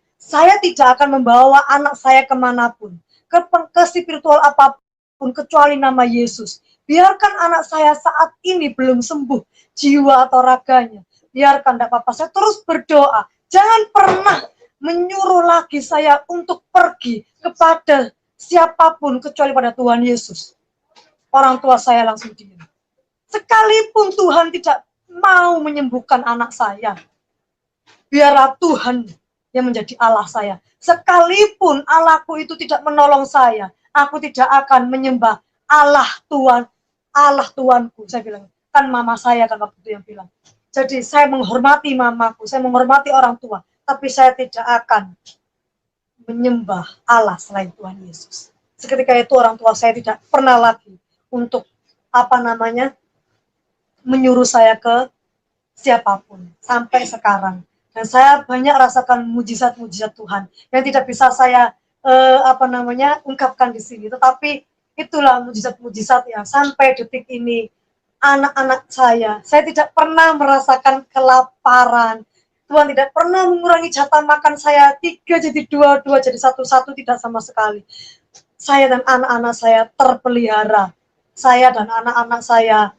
tidak akan membawa anak saya kemanapun, ke spiritual apapun kecuali nama Yesus. Biarkan anak saya saat ini belum sembuh jiwa atau raganya, biarkan, tidak apa-apa, saya terus berdoa. Jangan pernah menyuruh lagi saya untuk pergi kepada siapapun kecuali pada Tuhan Yesus. Orang tua saya langsung diam. Sekalipun Tuhan tidak mau menyembuhkan anak saya, biarlah Tuhan yang menjadi Allah saya. Sekalipun Allahku itu tidak menolong saya, aku tidak akan menyembah Allah Tuanku. Saya bilang, kan mama saya kan waktu itu yang bilang. Jadi saya menghormati mamaku, saya menghormati orang tua, tapi saya tidak akan menyembah Allah selain Tuhan Yesus. Seketika itu orang tua saya tidak pernah lagi untuk menyuruh saya ke siapapun sampai sekarang. Dan saya banyak rasakan mujizat-mujizat Tuhan yang tidak bisa saya ungkapkan di sini. Tetapi itulah mujizat-mujizat ya, sampai detik ini anak-anak saya tidak pernah merasakan kelaparan. Tuhan tidak pernah mengurangi jatah makan saya 3 jadi 2, 2 jadi 1, tidak sama sekali. Saya dan anak-anak saya terpelihara. Saya dan anak-anak saya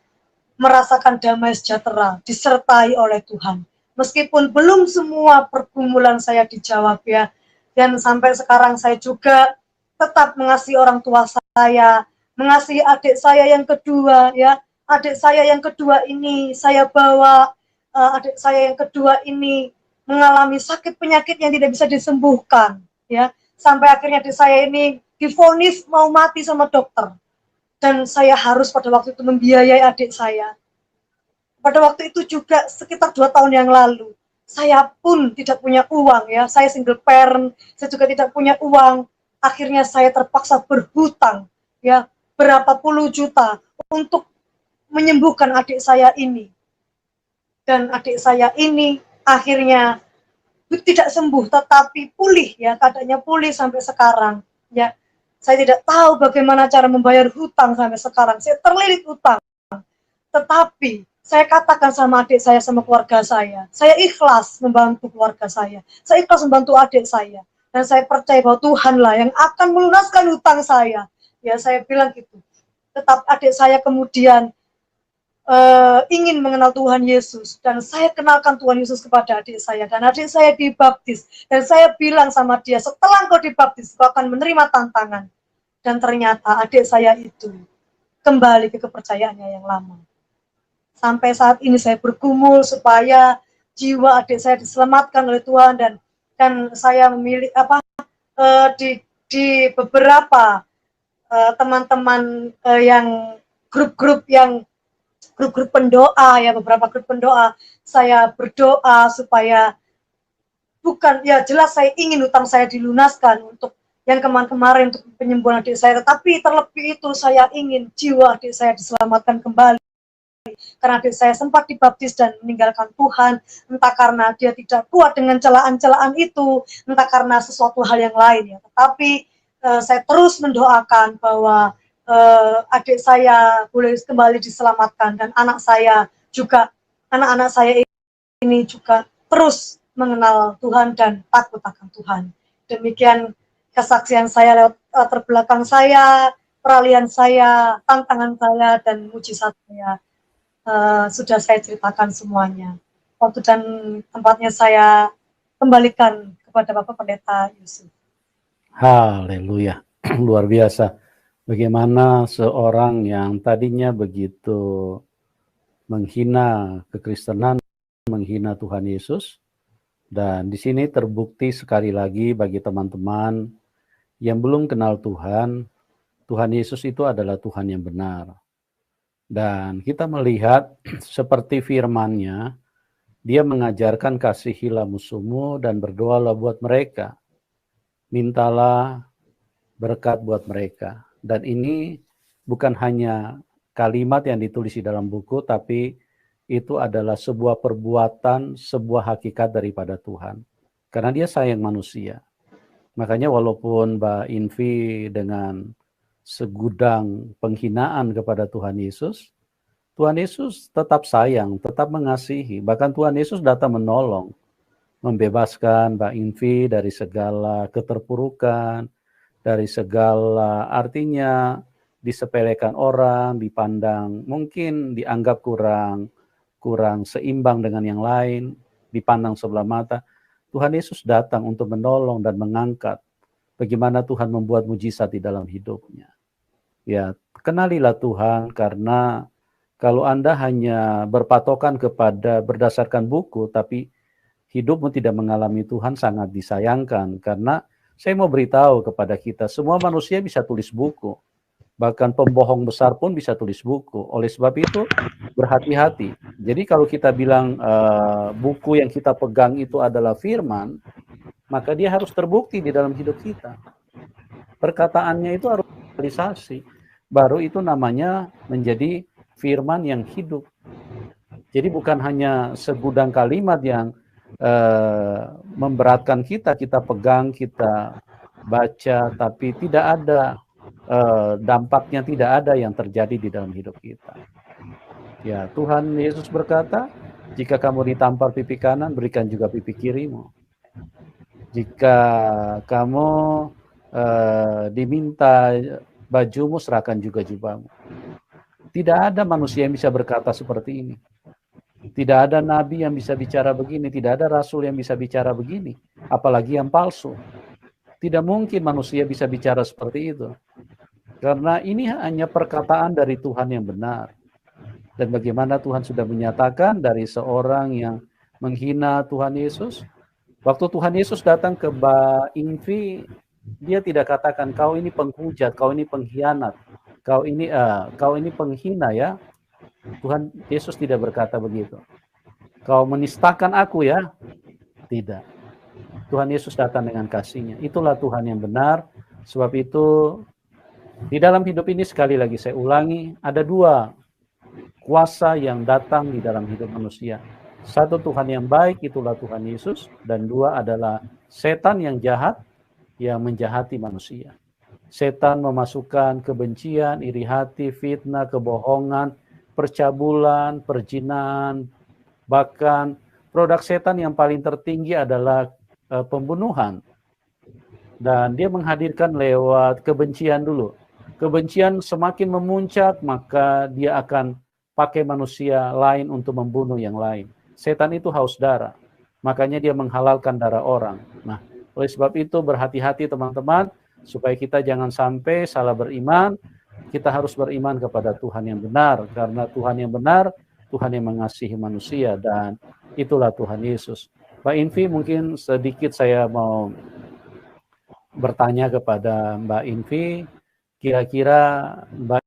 merasakan damai sejahtera, disertai oleh Tuhan. Meskipun belum semua pergumulan saya dijawab ya, dan sampai sekarang saya juga tetap mengasihi orang tua saya, mengasihi adik saya yang kedua ya. Adik saya yang kedua ini saya bawa, adik saya yang kedua ini mengalami sakit penyakit yang tidak bisa disembuhkan ya. Sampai akhirnya adik saya ini divonis mau mati sama dokter. Dan saya harus pada waktu itu membiayai adik saya. Pada waktu itu juga sekitar 2 tahun yang lalu, saya pun tidak punya uang ya, saya single parent, saya juga tidak punya uang. Akhirnya saya terpaksa berhutang ya, berapa puluh juta untuk menyembuhkan adik saya ini. Dan adik saya ini akhirnya tidak sembuh tetapi pulih ya, keadaannya pulih sampai sekarang ya. Saya tidak tahu bagaimana cara membayar hutang sampai sekarang, saya terlilit hutang. Tetapi saya katakan sama adik saya, sama keluarga saya ikhlas membantu keluarga saya ikhlas membantu adik saya, dan saya percaya bahwa Tuhanlah yang akan melunaskan hutang saya. Ya, saya bilang gitu. Tetap adik saya kemudian ingin mengenal Tuhan Yesus, dan saya kenalkan Tuhan Yesus kepada adik saya, dan adik saya dibaptis, dan saya bilang sama dia, setelah kau dibaptis, kau akan menerima tantangan. Dan ternyata adik saya itu kembali ke kepercayaannya yang lama. Sampai saat ini saya bergumul supaya jiwa adik saya diselamatkan oleh Tuhan, dan saya memilih di beberapa teman-teman yang grup-grup pendoa ya, beberapa grup pendoa, saya berdoa supaya jelas saya ingin hutang saya dilunaskan untuk yang kemarin untuk penyembuhan adik saya, tetapi terlebih itu saya ingin jiwa adik saya diselamatkan kembali. Karena adik saya sempat dibaptis dan meninggalkan Tuhan, entah karena dia tidak kuat dengan celaan-celaan itu, entah karena sesuatu hal yang lain ya. Tetapi saya terus mendoakan bahwa adik saya boleh kembali diselamatkan, dan anak-anak saya ini juga terus mengenal Tuhan dan takut akan Tuhan. Demikian kesaksian saya lewat terbelakang saya, peralihan saya, tantangan saya, dan mujizat saya. Sudah saya ceritakan semuanya. Waktu dan tempatnya saya kembalikan kepada Bapak Pendeta Yusuf. Haleluya, luar biasa. Bagaimana seorang yang tadinya begitu menghina kekristenan, menghina Tuhan Yesus, dan di sini terbukti sekali lagi bagi teman-teman yang belum kenal Tuhan, Tuhan Yesus itu adalah Tuhan yang benar. Dan kita melihat seperti firman-Nya, dia mengajarkan kasihilah musuhmu dan berdoalah buat mereka. Mintalah berkat buat mereka. Dan ini bukan hanya kalimat yang ditulis di dalam buku, tapi itu adalah sebuah perbuatan, sebuah hakikat daripada Tuhan. Karena dia sayang manusia. Makanya walaupun Mbak Invi dengan segudang penghinaan kepada Tuhan Yesus tetap sayang, tetap mengasihi. Bahkan Tuhan Yesus datang menolong, membebaskan Mbak Invi dari segala keterpurukan, dari segala artinya disepelekan orang, dipandang mungkin dianggap kurang seimbang dengan yang lain, dipandang sebelah mata. Tuhan Yesus datang untuk menolong dan mengangkat bagaimana Tuhan membuat mujizat di dalam hidupnya. Ya, kenalilah Tuhan, karena kalau Anda hanya berpatokan kepada berdasarkan buku, tapi hidupmu tidak mengalami Tuhan, sangat disayangkan. Karena saya mau beritahu kepada kita, semua manusia bisa tulis buku. Bahkan pembohong besar pun bisa tulis buku. Oleh sebab itu, berhati-hati. Jadi kalau kita bilang buku yang kita pegang itu adalah firman, maka dia harus terbukti di dalam hidup kita. Perkataannya itu harus realisasi. baru itu namanya menjadi firman yang hidup. Jadi bukan hanya segudang kalimat yang memberatkan kita pegang, kita baca, tapi tidak ada dampaknya, tidak ada yang terjadi di dalam hidup kita. Ya, Tuhan Yesus berkata, jika kamu ditampar pipi kanan, berikan juga pipi kirimu. Jika kamu diminta bajumu, serahkan juga jubahmu. Tidak ada manusia yang bisa berkata seperti ini. Tidak ada nabi yang bisa bicara begini, tidak ada rasul yang bisa bicara begini, apalagi yang palsu. Tidak mungkin manusia bisa bicara seperti itu. Karena ini hanya perkataan dari Tuhan yang benar. Dan bagaimana Tuhan sudah menyatakan dari seorang yang menghina Tuhan Yesus. Waktu Tuhan Yesus datang ke Mbak Invi, dia tidak katakan kau ini penghujat, kau ini pengkhianat, kau ini penghina ya. Tuhan Yesus tidak berkata begitu. Kau menistakan aku ya? Tidak. Tuhan Yesus datang dengan kasih-Nya. Itulah Tuhan yang benar. Sebab itu di dalam hidup ini, sekali lagi saya ulangi, ada dua kuasa yang datang di dalam hidup manusia. Satu, Tuhan yang baik, itulah Tuhan Yesus. Dan dua adalah setan yang jahat, yang menjahati manusia. Setan memasukkan kebencian, iri hati, fitnah, kebohongan, percabulan, perjinahan, bahkan produk setan yang paling tertinggi adalah pembunuhan. Dan dia menghadirkan lewat kebencian dulu. Kebencian semakin memuncak, maka dia akan pakai manusia lain untuk membunuh yang lain. Setan itu haus darah, makanya dia menghalalkan darah orang. Nah, oleh sebab itu berhati-hati teman-teman, supaya kita jangan sampai salah beriman. Kita harus beriman kepada Tuhan yang benar, karena Tuhan yang benar, Tuhan yang mengasihi manusia, dan itulah Tuhan Yesus. Mbak Invi, mungkin sedikit saya mau bertanya kepada Mbak Invi, kira-kira Mbak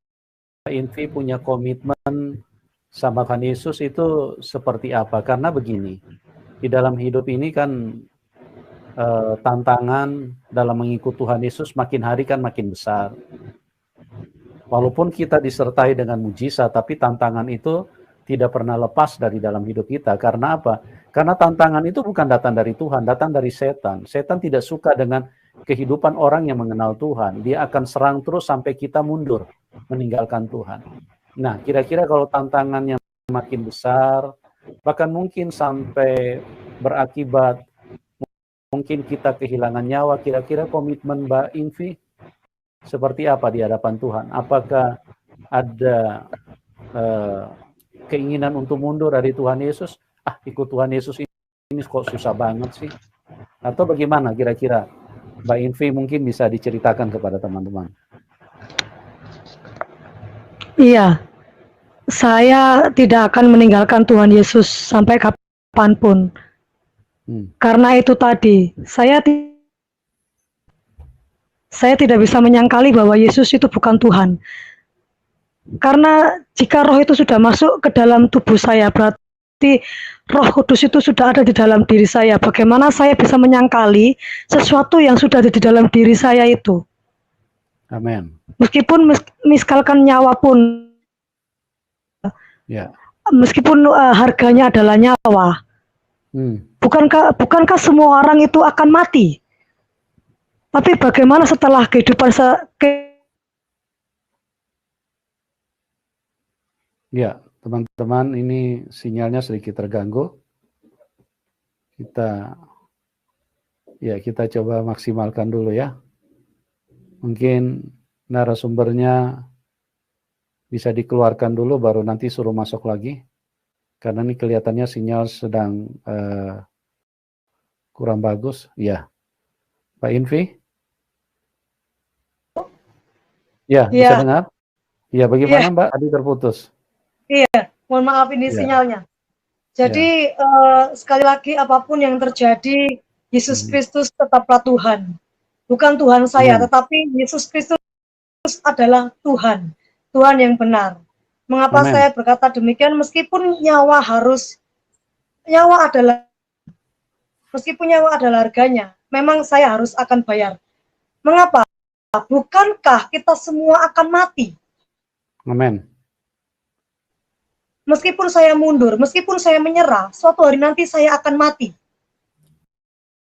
Invi punya komitmen sama Tuhan Yesus itu seperti apa? Karena begini, di dalam hidup ini kan tantangan dalam mengikut Tuhan Yesus makin hari kan makin besar. Walaupun kita disertai dengan mujizat, tapi tantangan itu tidak pernah lepas dari dalam hidup kita. Karena apa? Karena tantangan itu bukan datang dari Tuhan, datang dari setan. Setan tidak suka dengan kehidupan orang yang mengenal Tuhan. Dia akan serang terus sampai kita mundur, meninggalkan Tuhan. Nah, kira-kira kalau tantangannya makin besar, bahkan mungkin sampai berakibat mungkin kita kehilangan nyawa, kira-kira komitmen Mbak Invi seperti apa di hadapan Tuhan? Apakah ada keinginan untuk mundur dari Tuhan Yesus? Ikut Tuhan Yesus ini kok susah banget sih? Atau bagaimana kira-kira? Mbak Invi mungkin bisa diceritakan kepada teman-teman. Iya, saya tidak akan meninggalkan Tuhan Yesus sampai kapanpun. Karena itu tadi, saya tidak bisa menyangkali bahwa Yesus itu bukan Tuhan. Karena jika roh itu sudah masuk ke dalam tubuh saya, berarti Roh Kudus itu sudah ada di dalam diri saya. Bagaimana saya bisa menyangkali sesuatu yang sudah ada di dalam diri saya itu? Amin. Meskipun misalkan nyawa pun, meskipun harganya adalah nyawa, bukankah semua orang itu akan mati? Tapi bagaimana setelah kehidupan Ya, teman-teman, ini sinyalnya sedikit terganggu. Kita coba maksimalkan dulu ya. Mungkin narasumbernya bisa dikeluarkan dulu, baru nanti suruh masuk lagi. Karena ini kelihatannya sinyal sedang kurang bagus. Ya, Pak Invi? Ya, bisa dengar? Ya, bagaimana Mbak? Tadi terputus. Iya, mohon maaf ini sinyalnya. Jadi sekali lagi apapun yang terjadi, Yesus Kristus tetaplah Tuhan. Bukan Tuhan saya, tetapi Yesus Kristus adalah Tuhan. Tuhan yang benar. Mengapa saya berkata demikian? Meskipun nyawa adalah harganya, memang saya harus akan bayar. Mengapa? Bukankah kita semua akan mati? Amin. Meskipun saya mundur, meskipun saya menyerah, suatu hari nanti saya akan mati.